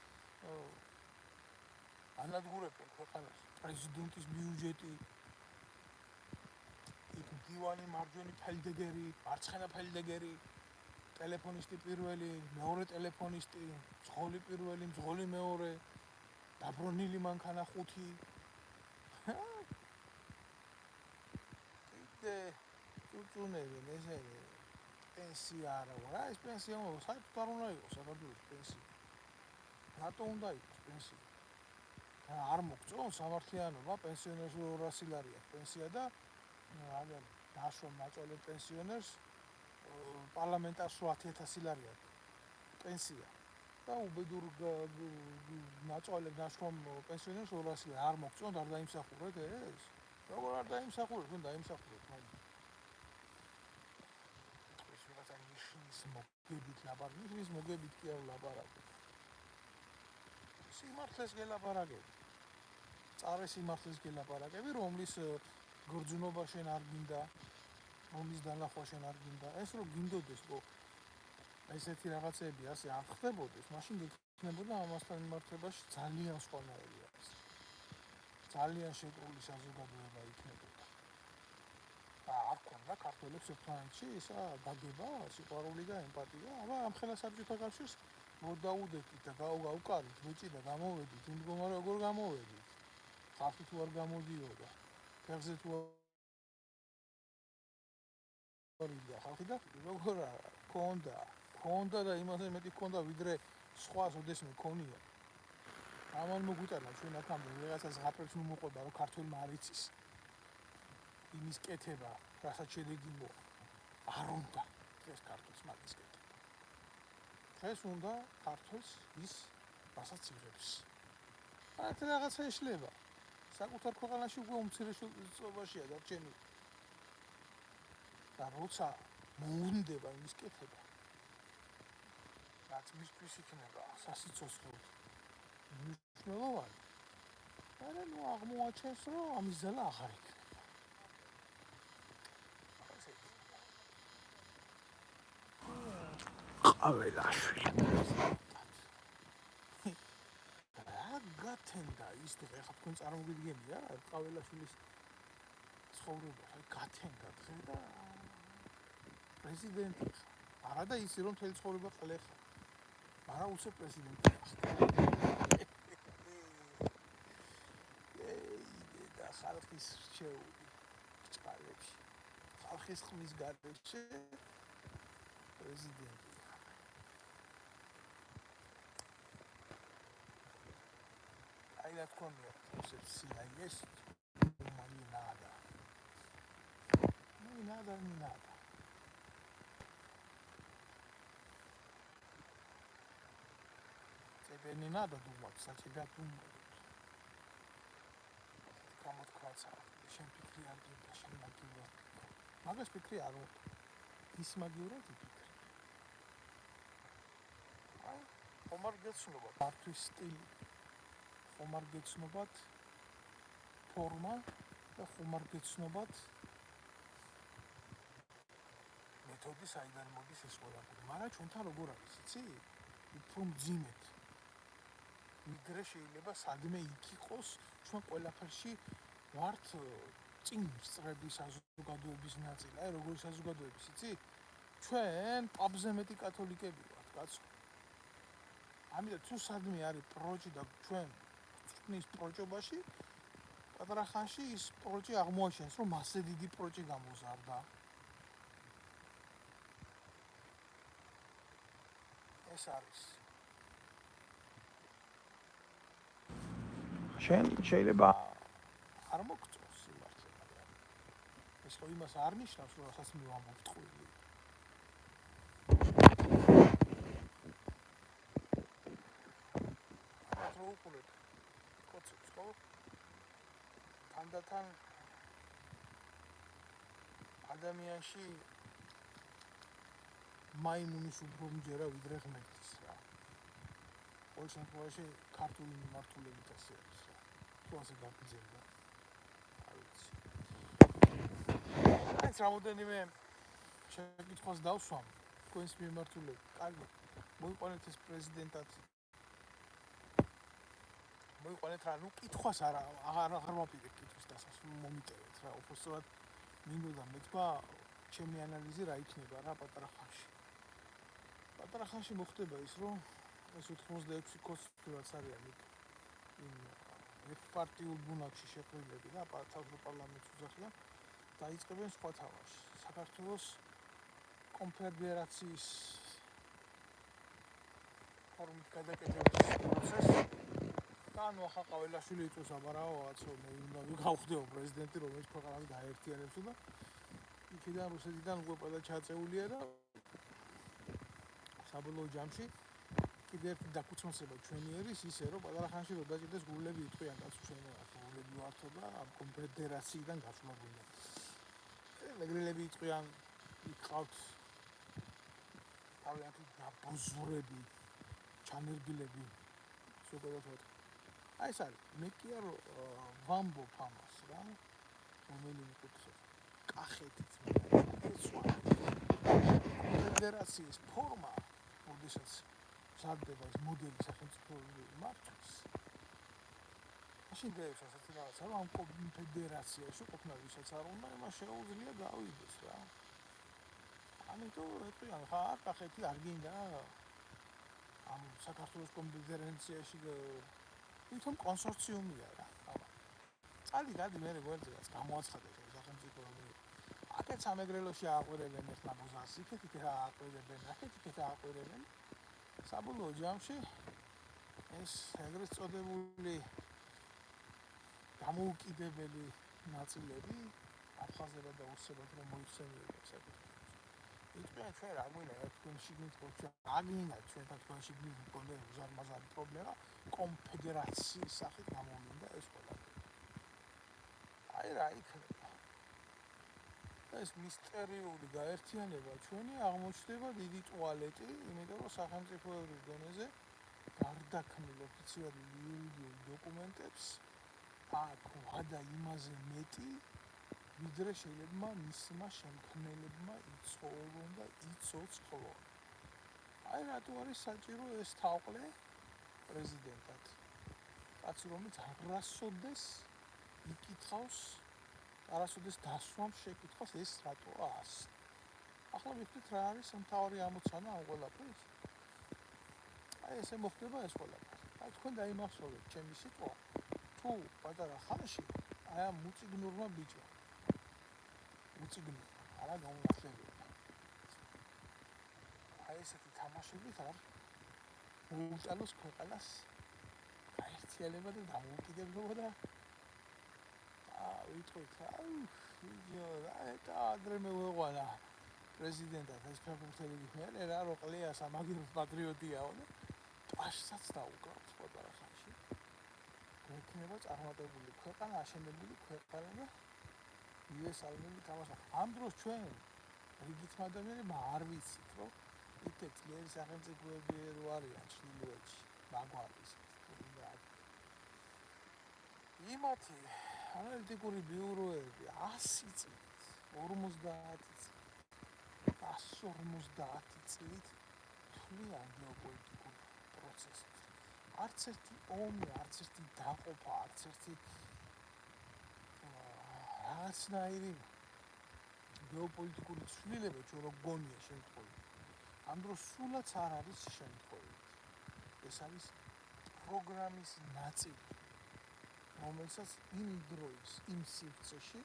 ანადგურებენ ქვეყანას პრეზიდენტის ბიუჯეტი, იქ მდივანი მარჯვენი ფელდეგერი, მარცხენა ფელდეგერი, ტელეფონისტი პირველი, მეორე ტელეფონისტი, მძღოლი პირველი, მძღოლი მეორე, დაბრუნილი მანქანა 5. კიდე წუწუნები ესენი პენსია არა ვარ, ეს პენსია საერთოდ არ უნდა იყოს საქართველოს პენსია. რატო უნდა იყოს პენსია? არ მოგწონს სამართლიანობა, პენსიონერს 200 ლარი აქვს პენსია და აგერ ნაშრომ ნაწოლებ პენსიონერს პარლამენტარს 1000 ლარი აქვს პენსია და უბედურ ნაწოლებ ნაშრომ პენსიონერს 200 ლარი არ მოგწონთ, არ დაიმსახურეთ ეს? როგორ არ დაიმსახურეთ? ვინ დაიმსახურეთ? მოგებით ლაპარაკი, ის მოგებით კი არ ლაპარაკი. სიმართლეს გელაპარაკები. წარე სიმართლეს გელაპარაკები, რომლის გრძნობა შენ არ გინდა, რომლის დანახვა შენ არ გინდა. ეს რომ გინდოდეს, რომ ესეთი რაღაცები ასე არ ხდებოდეს, მაშინ გექნებოდა ამასთან მიმართებაში ძალიან სხვანაირი არის. ძალიან შეკრული საზოგადოება იქნებოდა. არ ქონდა ქართველებს ერთმანეთში ისა დაგება, სიყვარული და ემპათია. აბა ამ ხელა საბჭოთა კავშირს მოდაუდეთით და გავუკარით, ბიჭი და გამოვედით, იმ მდგომარე როგორ გამოვედით. ხალხი თუ არ გამოდიოდა, ფეხზე თუ არ იდა ხალხი და როგორ ქონდა და იმაზე მეტი ქონდა, ვიდრე სხვას ოდესმე ქონია. ამან მოგვიტანა ჩვენ აქამდე რაღაცას ღაფებს მომოყვება, რომ ქართველმა არ იცის. იმის კეთება, რასაც შედეგი მოა. არ უნდა დღეს ქართულს მაგის კეთება. დღეს უნდა ქართულს ის, რასაც იღებს. აქ რაღაცა ეშლება. საკუთარ ქვეყანაში უკვე უმცირესობაშია დარჩენილი. და როცა მოუნდება იმის კეთება, რაც მისთვის იქნება სასიცოცხლო მნიშვნელოვანი, არა ნუ აღმოაჩენს, რომ ამის ძალა აღარ იქნება. ყაველაშვილი. რა გათენდა ის დღე, ახლა თქვენ წარმოგიდგენია ყაველაშვილის ცხოვრება, გათენდა დღე და პრეზიდენტი ხარ. არა და ისი რომ მთელი ცხოვრება ყლე ხარ. არა უცებ პრეზიდენტი ხარ. და ხალხის რჩეული წყალებში. ხალხის ხმის გარეშე პრეზიდენტი. აი რა თქონია, სიაიეს nada. No hay nada ni nada. Тебе не надо думать, за тебя думают. Кому-то кваца, შენ ფიქრი არ გინდა, შენ მაგივრად. მაგას ფიქრი არ უნდა. ის მაგივრად იფიქრე. აი, ხომარ გეცნობა, მართვის სტილი. ხომარ გეცნობათ ფორმა და ხომარ გეცნობათ მეთოდი, საიდან მოდის ეს ყველაფერი. მაგრამ ჩვენთან როგორ არის, იცი? უფრო მძიმედ. ვიდრე შეიძლება სადმე იქ იყოს, ჩვენ ყველაფერში ვართ წინ სწრები საზოგადოების ნაწილი. აი, როგორი საზოგადოების, იცი? ჩვენ პაბზე მეტი კათოლიკები ვართ, კაცო. ამიტომ თუ სადმე არის პროჭი და ჩვენ ვწვნის პროჭობაში, პატარა ხანში ის პროჭი აღმოაჩენს, რომ მასზე დიდი პროჭი გამოზარდა. ეს არის. შენ შეიძლება არ მოგწონს სიმართლე, მაგრამ ეს ხო იმას არ ნიშნავს, რომ რასაც მე ვამბობ ტყუილი. რა უყურებ? კოცებს ხო? თანდათან ადამიანში მაიმუნის უფრო მჯერა ვიდრე ღმერთის რა. ყოველ შემთხვევაში ქართული მიმართულებით ასე არის რა. თუ ასე გაგრძელდა. არ ვიცი. აი, რამოდენიმე შეკითხვას დავსვამ თქვენს მიმართულებით. კარგი. მოიყვანეთ ეს პრეზიდენტად. მოიყვანეთ რა, ნუ კითხვას აღარ მაპირებ კითხვის დასასრულს მომიტევეთ რა. უბრალოდ მინდოდა მეთქვა ჩემი ანალიზი რა იქნება რა პატარა ხანში. პატარა ხანში მოხდება ის, რომ ეს 86 კოს რაც არიან იმ ერთპარტიულ ბუნაკში შეყრილები და თავმოყრალამეც უძახიან დაიწყებენ სხვა თამაშს. საქართველოს კონფედერაციის ფორმით გადაკეთების პროცესი. და ნუ ახლა ყაველაშვილი იწვევს აბარაოაც, რომ მე უნდა გავხდეო პრეზიდენტი, რომელიც ქვეყანას გაერთიანებს და იქიდან რუსეთიდან უკვე ყველა ჩაწეულია და საბოლოო ჯამში კიდევ ერთი დაქუცმასება ჩვენი ერის ისე, რომ პატარა ხანში რო დაჭირდეს გულები იტყვიან, კაცო ჩვენ გულები ვართო და ამ კონფედერაციიდან გასვლა გვინდა. მეგრელები იტყვიან, იყავთ თავიანთი დაბოზრები, ჩანერგილები ზოგადად. აი ეს არის, მე კი არ ვამბობ ამას რა, რომელიმე კუთხით. კახეთიც ფედერაციის ფორმა, როდესაც მზადდება ეს მოდელი სახელმწიფოებრივი მართვის, მაშინ დღესაც რაღაცა რომ ამ კონფედერაციაში ყოფნა ვისაც არ უნდა, იმას შეუძლია გავიდეს რა. ამიტომ ეტყვიან, ხა კახეთი არ გინდა ამ საქართველოს კონფედერაციაში თვითონ კონსორციუმია რა. წადი მე გვერდზეც გამოაცხადეს სახელმწიფოებრივი. აქეთ სამეგრელოში ააყვირებენ ერთ ნაბოზას, იქეთ ააყვირებენ, აქეთ ააყვირებენ. საბოლოო ჯამში ეს ეგრეთ წოდებული გამოუკიდებელი ნაწილები აფხაზებად და ოსებად რომ მოიხსენიებენ საკუთრებას. იტყვიან ჩვენ რა გვინდა თქვენ შიგნით ჩვენ აგინდა ჩვენთან თქვენ შიგნით მქონდა უზარმაზარი პრობლემა კონფედერაციის სახით გამოვლინდა ეს ყველაფერი. აი რა იქნება. ეს მისტერიული გაერთიანება ჩვენი აღმოჩნდება დიდი ტუალეტი, იმიტომ რომ სახელმწიფოებრივ დონეზე გარდაქმნილ ოფიციალურ იურიდიულ დოკუმენტებს აქ ვადა იმაზე მეტი, ვიდრე შეიძლება მისმა შემქმნელებმა იცხოვონ და იცოცხლონ. აი რატო არის საჭირო ეს თაყვლე პრეზიდენტად? კაცი რომელიც არასოდეს იკითხავს, არასოდეს დასვამს შეკითხვას ეს რატოა ასე. ახლა ვიხდით რა არის მთავარი ამოცანა ამ ყველაფრის? აი ესე მოხდება ეს ყველაფერი. აი თქვენ დაიმახსოვრეთ ჩემი სიტყვა, თუ პატარა ხანში აი ამ მუწიგნურმა ბიჭმა მუწიგნურმა არა გაუნახლებია. აი ესეთი თამაშებით არ მოუტანოს ქვეყანას გაერთიანება და დამოუკიდებლობა და ვიტყვით ადრე მევეღვანა პრეზიდენტად ეს ფეხბურთელი მე რა რო ყლიას ამაგირო პატრიოტიაო და პაშსაც დაუკრავთ პატარა ხანში. გვექნება წარმატებული ქვეყანა, აშენებული ქვეყანა და იესალმელი თამაშა. ამ დროს ჩვენ რიგითმა ადამიანებმა არ ვიცით, რომ იქეთ ძლიერი სახელმწიფოები რო არიან ჩრდილოეთში, მაგვარისით. იმათი ანალიტიკური ბიუროები 100 წლით, 50 წლით თვლიან გეოპოლიტიკურ პროცესებს. არც ერთი ომი, არც ერთი დაყოფა, არც ერთი რაღაცნაირი გეოპოლიტიკური ცვლილება ჩვენ რო გონია შემთხვევით. ამ დროს სულაც არ არის შემთხვევით. ეს არის პროგრამის ნაწილი. რომელსაც იმ დროის, იმ სივრცეში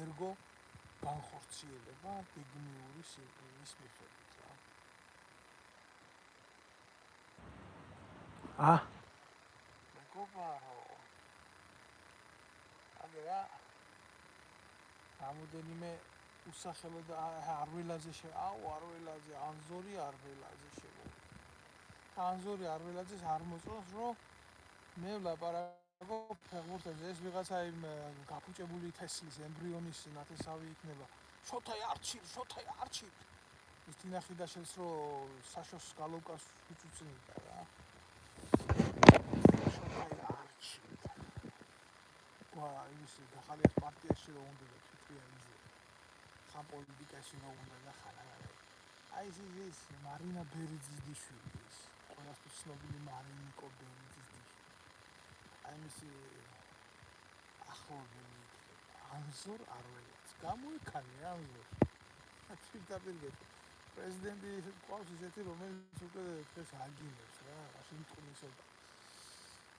ერგო განხორციელება გეგმიური სიკვდილის მიხედვით რა. მეგობარო. აგერა რამოდენიმე უსახელო და არველაზე არველაზე, ანზორი არველაზე შემოვიდა. ანზორი არველაძეს არ მოწონს, რომ მე ვლაპარაკობ ფეხბურთებზე, ეს ვიღაცა იმ გაფუჭებული თესლის ემბრიონის ნათესავი იქნება. შოთაი არჩილ. ის თინახი და შენს რო საშოს გალოვკას უწუწნიდა რა. შოთაი არჩილ. ის ახალია პარტიაში რო უნდა და თვითია იზე. ხან პოლიტიკაში რო უნდა და ხან აი ეს მარინა ბერიძის შვილი ის. ყველასთვის ცნობილი მარინიკო ბერიძის აი მისი ახლობელი ანზორ არველაც გამოიქანე ანზორ. პირდაპირ პრეზიდენტი ყავს ისეთი რომელიც უკვე დღეს აგინებს რა, მაშინ ტყნისობა.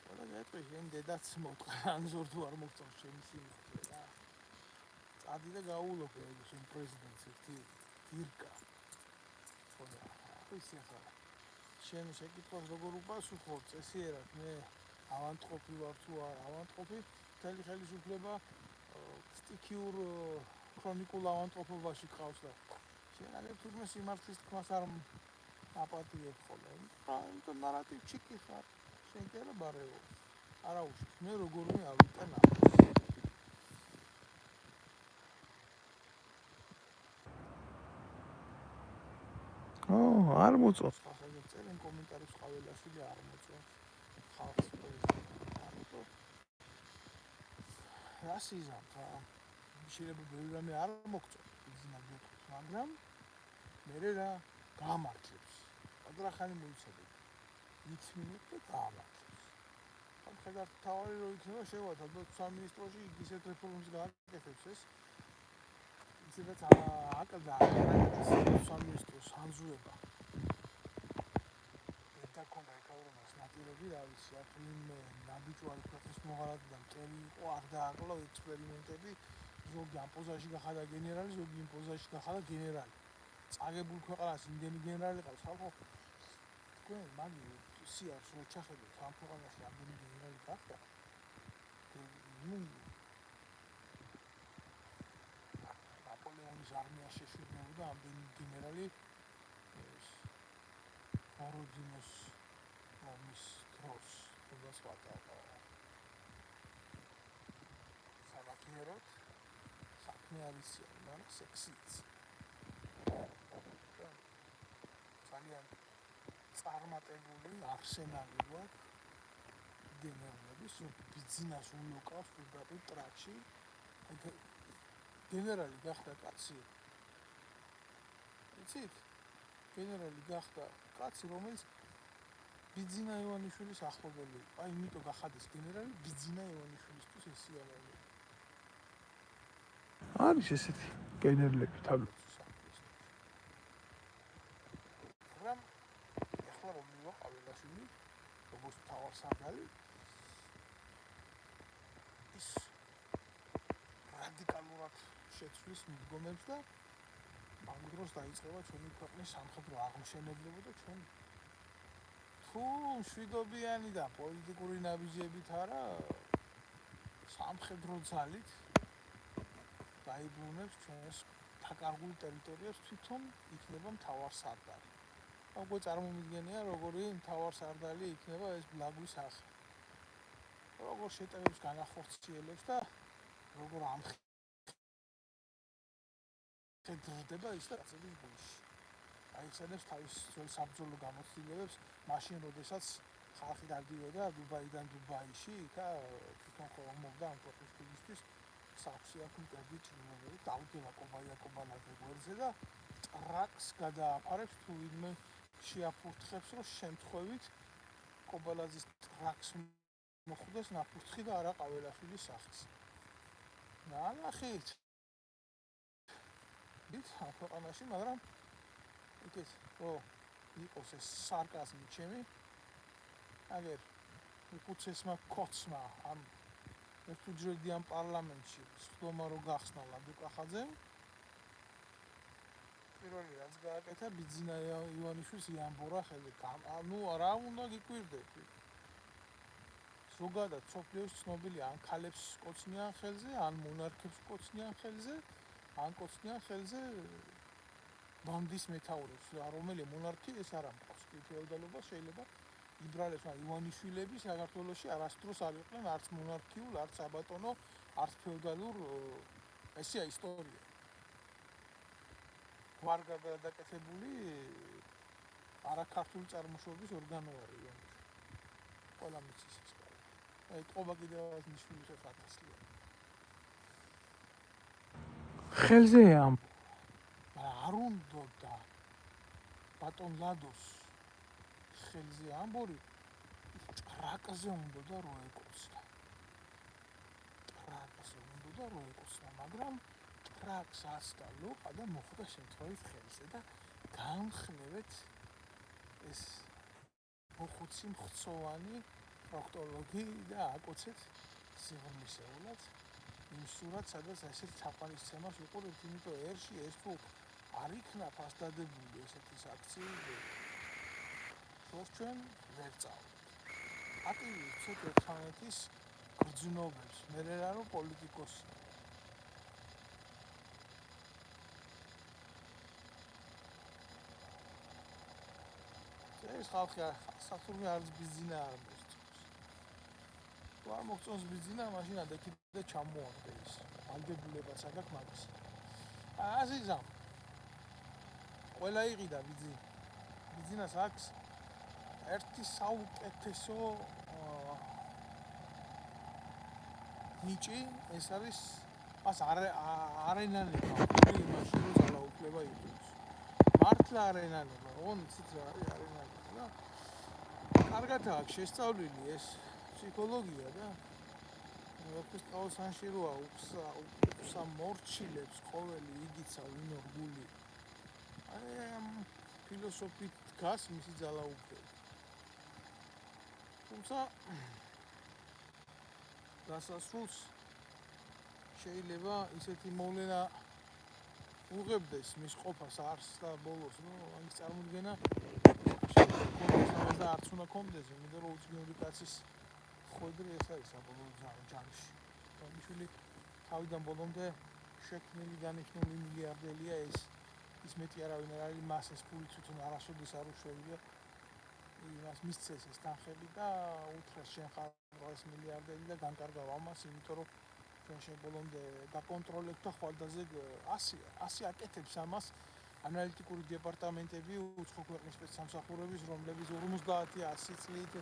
ყველა გეტყვი შენ დედაც მოტყა ანზორ თუ არ მოგწონს შენი სიმართლე რა. წადი და გაულობ შენ პრეზიდენტს ერთი ირკა. ხოლმე ისი ახლა შენ შეკითხვას როგორ უპასუხობ წესიერად მე ავანტყოფი ვარ თუ არ ავანტყოფი, მთელი ხელისუფლება სტიქიურ ქრონიკულ ავანტყოფობაში ყავს და შენ აგერ თურმე სიმართლის თქმას არ აპატიებ ხოლმე. ამიტომ ნარატივში კი ხარ, შენ კი არა ბარეო. არა უშავს, მე როგორმე ავიტან ამას. არ მოწონს ხალხს წერენ კომენტარებს ყაველაშვილი არ მოწონს ხალხს ამიტომ რას იზამ ხა შეიძლება ბევრი რამე არ მოგწონს ბიზნა გეტყვით მაგრამ მე რა გამართლებს აგრახანი მოიცადე იცმინეთ და გამართლებს ამ ხედავ თავი რო იქნება შევათავ სამინისტროში ისეთ რეფორმებს გააკეთებს ეს ისედაც აკლდა სამინისტროს ანზუება და კონდა ეკავრონას ნაპირები რა ვიცი აქ ვინმე ნაბიჯვარი ქვეყნის მოღალატე და მტერი იყო არ დააკლა ექსპერიმენტები ზოგი ამ პოზაში გახადა გენერალი ზოგი იმ პოზაში გახადა გენერალი წაგებულ ქვეყანას იმდენი გენერალი ყავს ხალხო თქვენ მაგი სიარს რო ჩახედოთ ამ ქვეყანაში ამდენი გენერალი გახდა ნუ ნაპოლეონის არმია შეშვებოდა ამდენი გენერალი ოროდინოს ომის დროს თუნდაც ვატაყო სამაგიეროდ საქმე არის მაგრამ სექსიც ძალიან წარმატებული არსენალი გვაქვს გენერალების ბიზნეს უნოკავს პირდაპირ ტრაქში გენერალი გახდა კაცი იცით გენერალი გახდა კაცი რომელიც ბიძინა ივანიშვილის ახლობელი იყო აი იმიტომ გახადეს გენერალი ბიძინა ივანიშვილისთვის ეს სიამოვნებაა არის ესეთი გენერლები თაბლოთში მაგრამ ეხლა რომ მივა ყაველაშვილი როგორც მთავარსარდალი ის რადიკალურად შეცვლის მიდგომებს და ამ დროს დაიწყება ჩვენი ქვეყნის სამხედრო აღმშენებლობა და ჩვენ თუ მშვიდობიანი და პოლიტიკური ნაბიჯებით არა სამხედრო ძალით დაიბრუნებს ჩვენს დაკარგულ ტერიტორიებს თვითონ იქნება მთავარსარდალი. უკვე წარმომიდგენია როგორი მთავარსარდალი იქნება ეს ბლაგვის სახე. როგორ შეტევებს განახორციელებს და როგორ ამხედრდება ის და წების გულში. აიხსენებს თავის ძველ საბრძოლო გამოცდილებებს მაშინ როდესაც ხალხი დადიოდა დუბაიდან დუბაიში და თვითონ ხომობდა ამ ქვეყნისთვის საქმე აკეთებდა ჩინური დაუდგება კობაიაკობანაზე გვერდზე და ტრაქს გადააფარებს თუ ვინმე შეაფურთხებს რომ შემთხვევით კობალაძის ტრაქს მოხვდეს ნაფურთხი და არა ყაველაშვილის სახის. ნახეთ ის ქვეყანაში მაგრამ იქეთ ო იყოს ეს სარკაზმი ჩემი აგერ უკუცესმა კოცმა ამ ერთუჯრედიან პარლამენტში სხდომა რო გახსნა ლადუკახაძემ პირველი რაც გააკეთა ბიძინა ივანიშვილს იამბორა ხელზე ნუ რა უნდა გიკვირდეთ ზოგადად სოფლიოს ცნობილი ან ქალებს კოცნიან ხელზე ან მონარქებს კოცნიან ხელზე ან კოცნიან ხელზე ბანდის მეთაურებს რომელი მონარქი ეს არ ამყავს ფეოდალობა შეიძლება იბრალებსა ივანიშვილები საქართველოში არასდროს არ იყვნენ არც მონარქიულ არც საბატონო არც ფეოდალურ ესეა ისტორია ვარგა გადაკეთებული არაქართული წარმოშობის ორგანოარი ყველა მიცის ეს აი ყობა კიდევ ნიშნული ხათასლია ხელზე ამ არ უნდა და ბატონ ლადოს ხელზე ამბორი ტრაკზე უნდა და რო ეკოცნა მაგრამ ტრაკს ასდა ლოყა და მოხვდა შემთხვევით ხელზე და განხნევეთ ეს მოხუცი მხცოვანი პროქტოლოგი და აკოცეთ სიღრმისეულად იმ სურათს სადაც ესეთ თაყვანისცემას უყურებთ იმიტომ ერში ეს თუ არ იქნა ფასდადებული ესეთი აქციები ჩვენ ვერ წავდით აკივი ცოტა ერთმანეთის გრძნობებს მე რა რომ პოლიტიკოსი ეს ხალხი საფურმე არც ბიზინა არ მოსწონს თუ არ მოგწონს ბიზინა მაშინ ადაკიდა ჩამოაგდე ის ალდებულებაც აქ მაგის აზიზამ ყველა იყიდა ბიზინა ბიზნეს აქვს ერთი საუკეთესო ნიჭი, ეს არის ას არენანება, იმაში რომ ძალაუფლება იყოს. მართლა არენანება, ოღონდ იცით რა არის არენანება და კარგად აქვს შესწავლილი ეს ფსიქოლოგია და ვეფხისტყაოს წყალსანში როა უფსა მორჩილებს ყოველი იგიცა ვინო რგული. აი ამ ფილოსოფიით დგას მისი ძალაუფლება. თუმცა დასასრულს შეიძლება ისეთი მოვლენა უღებდეს მის ყოფას არს და ბოლოს ამის წარმოქმნა და არც უნდა კონდეს, იმიტომ რომ უცნაური კაცის ხვედრი ეს არის საბოლოო ჯამში. თუმცა თავიდან ბოლომდე შექმნილი დანიშნული მილიარდელია ის მეტი არავინ არ არის, მას ეს ფული თვითონ არასოდეს არ უშევია. იმას მისცეს ეს თანხები და უთხრეს შენ ხარ ეს მილიარდელი და განკარგავ ამას, იმიტომ რომ ჩვენ ბოლომდე დაკონტროლებ და ხვალდაზე 100 აკეთებს ამას ანალიტიკური დეპარტამენტები უცხო ქვეყნის სპეცსამსახურების, რომლებიც 50-100 წლით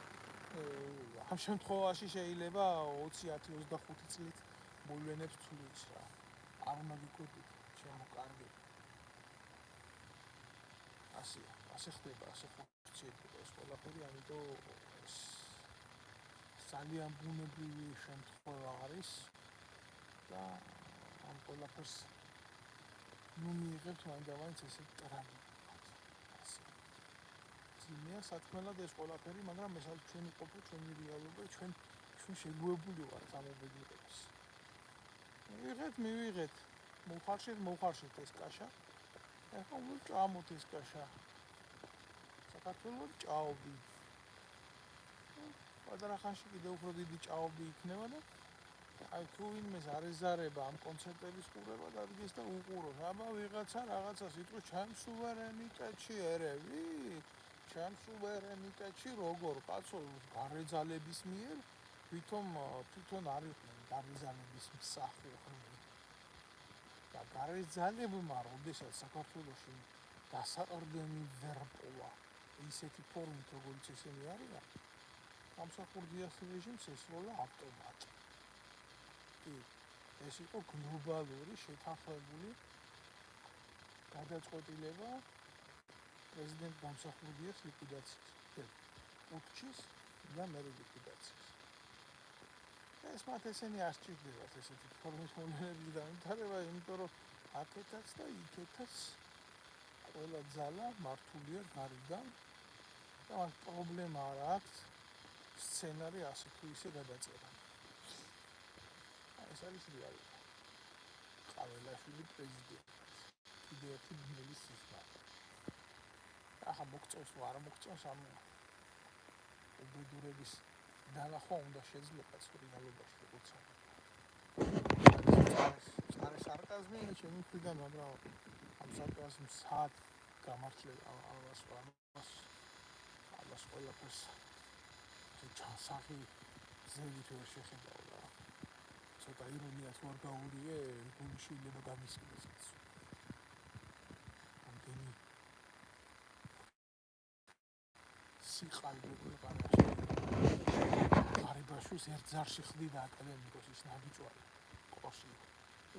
ამ შემთხვევაში შეიძლება 20-25 წლით მოვლენებს თulis რა. არ უნდა გიკვირდით, შემოკარგეთ. ასე ხდება, ასე ხდება ეს ყველაფერი, ამიტომ ეს ძალიან ბუნებრივი შემთხვევა არის და ამ ყველაფერს მიიღებთ მაინც ესე ტრაგედიად. ძიმეა სათქმელად ეს ყველაფერი, მაგრამ ეს არის ჩვენი ყოფა, ჩვენი რეალობა, ჩვენ შეგვეუბნები ვართ ამ ობედნებას. მივიღეთ, მოხარშეთ ეს კაშა. ეხლა ვჭამოთ ეს კაშა. საქართველოს ჭაობი. პატარა ხანში კიდევ უფრო დიდი ჭაობი იქნება და აი თუ ვინმეს არ ეზარება ამ კონცერტების ყურება დადგეს და უყუროს. აბა ვიღაცა რაღაცას იტყვის ჩემ სუვერენიტეტში ერევი, ჩემ სუვერენიტეტში როგორ კაცო გარეძალების მიერ თვითონ არიყვნენ გარეძალების მსახურები. და გარეძალებმა როდესაც საქართველოში დასაყრდენი ვერ პოვა ისეთი ფორმით როგორც ესენი არიან, სამსახურდიას რეჟიმს ესროლა ავტომატი. ეს იყო გლობალური შეთანხმებული გადაწყვეტილება პრეზიდენტ გამსახურდიას ლიკვიდაციის. უჩის და მე ლიკვიდაციის. ეს მათ ესენი არ სჭირდებათ ესეთი ფორმის მოვლენების განვითარება, იმიტომ რომ აქეთაც და იქეთაც ყველა ძალა მართულია გარედან და მას პრობლემა არ აქვს სცენარი ასე თუ ისე გადაწერა. ეს არის რეალობა. ყაველაშვილი პრეზიდენტი. კიდევ ერთი ბნელი სისხლი. ახლა მოგწონს თუ არ მოგწონს ამ უბედურების დანახვა უნდა შეძლება რეალობაში როცა. არის სარკაზმი ჩემი მხრიდან, მაგრამ ამ სარკაზმს სად გამართლება ამას ყველაფერს ჩანსახი ზევით ვერ შეხედავ და ცოტა ირონია თუ არ გაურიე, გული შეიძლება გამისკდეს. ამდენი სიყალბე ქვეყანაში ღარიბაშვილს ერთ ზარში ხდიდა აკადემიკოსის ნაბიჯვარი ყოში.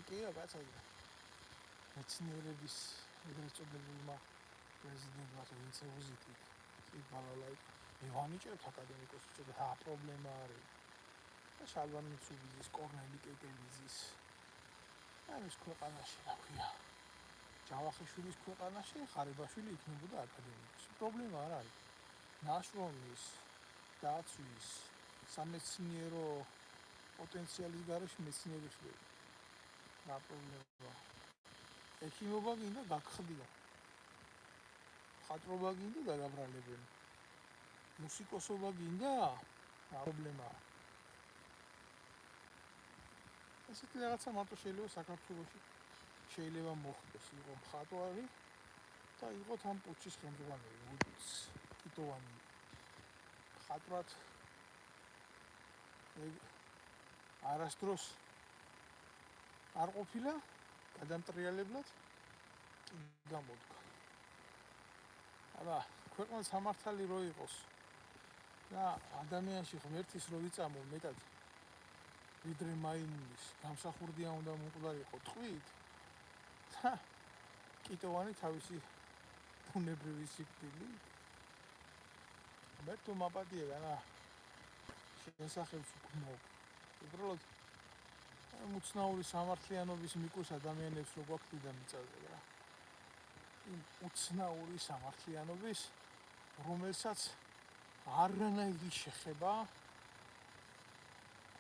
კი კაცია მეცნიერების ეგრეთ წოდებულმა პრეზიდენტმა ვინცევოზიტი იბალალაი ევანიჭებთ აკადემიკოსს და რა პრობლემა არის და შალვან მიცუბიძის, კორნელი კეკელიძის ამის ქვეყანაში რა ქვია ჯავახიშვილის ქვეყანაში ღარიბაშვილი იქნებოდა აკადემიკოსი. პრობლემა არ არის ნაშრომის დაცვის სამეცნიერო პოტენციალის გარეშე მეცნიერი ხდება. რა პრობლემაა? ექიმობა გინდა გაგხდია. ხატრობა გინდა დაგაბრალებენ. მუსიკოსობა გინდა? რა პრობლემაა? ესეთი რაღაცა მარტო შეიძლება საქართველოში შეიძლება მოხდეს. იყო მხატვარი და იყო თან პუჩის ხელმძღვანელი, როგორც კიტოვანი. მხატვრად არასდროს არ ყოფილა გადამტრიალებლად კი გამოდგა. აბა ქვეყნად სამართალი რო იყოს და ადამიანში ღმერთის რო ვიწამო მეტად ვიდრე მაიმუნის გამსახურდია უნდა მომკვდარიყო ტყვით და კიტოვანი თავისი ბუნებრივი სიკვდილით მე თუ მაპატიე რა შესახებს ვგმობ უბრალოდ უცნაური სამართლიანობის მიკუს ადამიანებს რო გვაქვს და მიწაზე რა იმ უცნაური სამართლიანობის რომელსაც არანაირი შეხება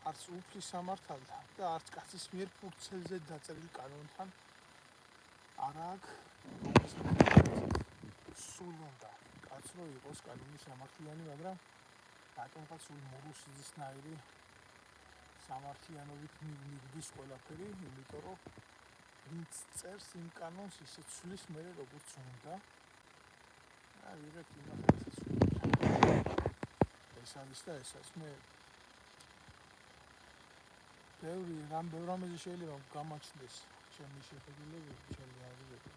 არც უფლის სამართალთან და არც კაცის მიერ ფურცელზე დაწერილ კანონთან არ აქვს სულ უნდა კაც რო იყოს კანონის სამართლიანი მაგრამ რატომღაც სულ მორუსიზისნაირი სამართლიანობით მიგდის ყველაფერი იმიტომ რომ ვინც წერს იმ კანონს ისე ცვლის მე როგორც უნდა და ვიღებთ იმას ეს არის და ესაც მე ბევრი რამეზე შეიძლება გამაჩნდეს ჩემი შეხედულები ჩემი აზრები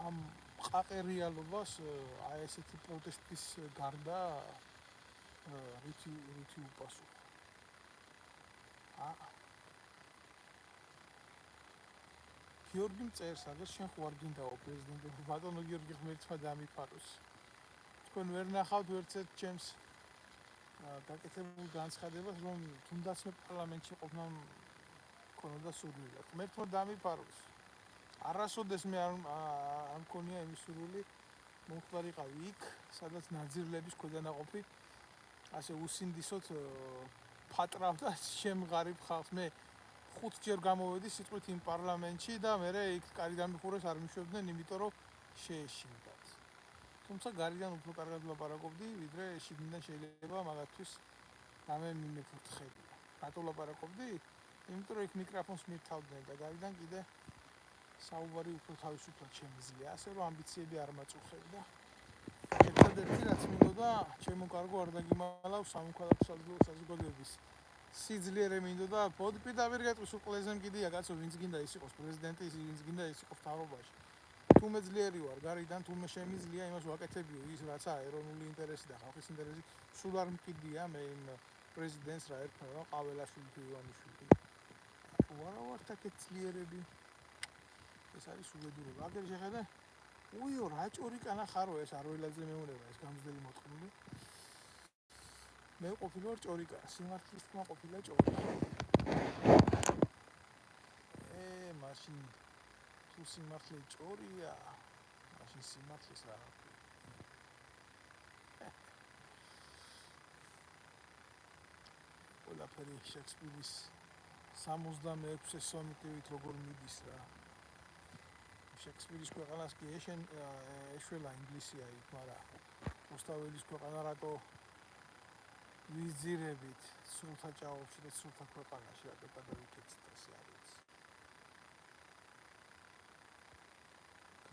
ამ ყაყერიალობას აი ესეთი პროტესტის გარდა რითი უპასუხო გიორგი მწერს აგერ შენ ხო არ გინდაო პრეზიდენტი ბატონო გიორგი ღმერთმა დამიფაროს თქვენ ვერ ნახავთ ვერცერთ ჩემს გაკეთებულ განცხადებას რომ თუნდაც მე პარლამენტში ყოფნა მქონოდა სურვილი ღმერთმა დამიფაროს არასოდეს მე არ მქონია იმის სურვილი მომხდარიყავი იქ სადაც ნაძირლების ქვედანაყოფი ასე უსინდისოდ ფატრავდა შემღარიბ ხალხს მე 5 ჯერ გამოვედი სიტყვით იმ პარლამენტში და მე იქ კარი დამიხურეს არ მიშვებდნენ იმიტომ რომ შეეშინდათ თუმცა გარიდან უფრო კარგად ვლაპარაკობდი ვიდრე შიგნიდან შეიძლება მაგათთვის რამე მიმეფრთხებია რატო ვლაპარაკობდი იმიტომ რომ იქ მიკროფონს მირთავდნენ და გარიდან კიდე საუბარი უფრო თავისუფლად შემიძლია ასე რომ ამბიციები არ მაწუხებდა ერთადერთი რაც მინდოდა ჩემო კარგო არ დაგიმალავ სამოქალაქო საზოგადოების სიძლიერე მინდოდა პირდაპირ გეტყვის უყლეზე მკიდია კაცო ვინც გინდა ის იყოს პრეზიდენტი ვინც გინდა ის იყოს მთავრობაში თუმე ძლიერი ვარ გარიდან თუმე შემიძლია იმას ვაკეთებიო ის რაცა ეროვნული ინტერესი და ხალხის ინტერესი სულ არ მკიდია მე იმ პრეზიდენტს რა ერქვა ყაველაშვილი თუ ივანიშვილი ვარა ვარ taket ძლიერები ეს არის უბედურება აგერ შეხედე უიო რა ჭორიკანა ხარო ეს არველაძე მეუნება ეს გამძლელი მოწყობილი მე ყოფილი ვარ ჭორიკა სიმართლის თქმა ყოფილა ჭორიკა მაშინ თუ სიმართლე ჭორია მაშინ სიმართლის რა ყველაფერი შექსპირის 66 სონეტივით როგორ მიდის რა შექსპირის ქვეყანას კი ეშველა ინგლისია იქ მაგრამ ოსტაველის ქვეყანა რატო ვიზირებით სულთა ჭაობში და სულთა ქვეყანაში რატო გადავიქეცით ესე არის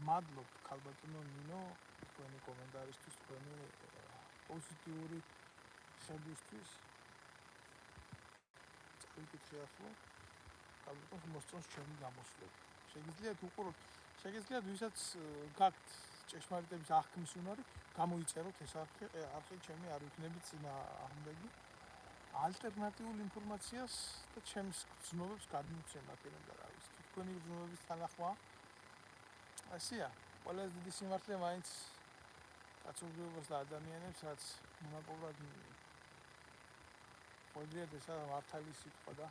მადლობ ქალბატონო ნინო თქვენი კომენტარისთვის თქვენი პოზიტიური შეფასებისთვის წავიკითხე ახლა ქალბატონს მოსწონს ჩემი გამოსვლები შეგიძლიათ უყუროთ შეგიძლიათ ვისაც გაქვთ ჭეშმარიტების აღქმის უნარი გამოიწეროთ ეს არხი ჩემი არ ვიქნებით წინააღმდეგი ალტერნატიულ ინფორმაციას და ჩემს გრძნობებს გადმოცემათ და რა ვიცი თქვენი გრძნობების თანახმა ასია ყველაზე დიდი სიმართლე მაინც კაცობრიობას და ადამიანებს რაც მონაპოვრად ყოდიათ ესა მართალი სიტყვა და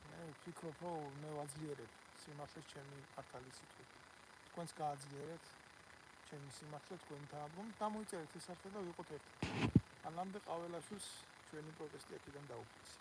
მე ვფიქრობ რომ მე ვაძლიერებ სიმართლეს ჩემი მართალი სიტყვით თქვენს გააძლიერეთ ჩემი სიმართლე თქვენ გამოიწერეთ ეს არხი და ვიყოთ ერთად ანამდე ყაველაშვილს ჩვენი პროტესტი აქედან დაუკვირს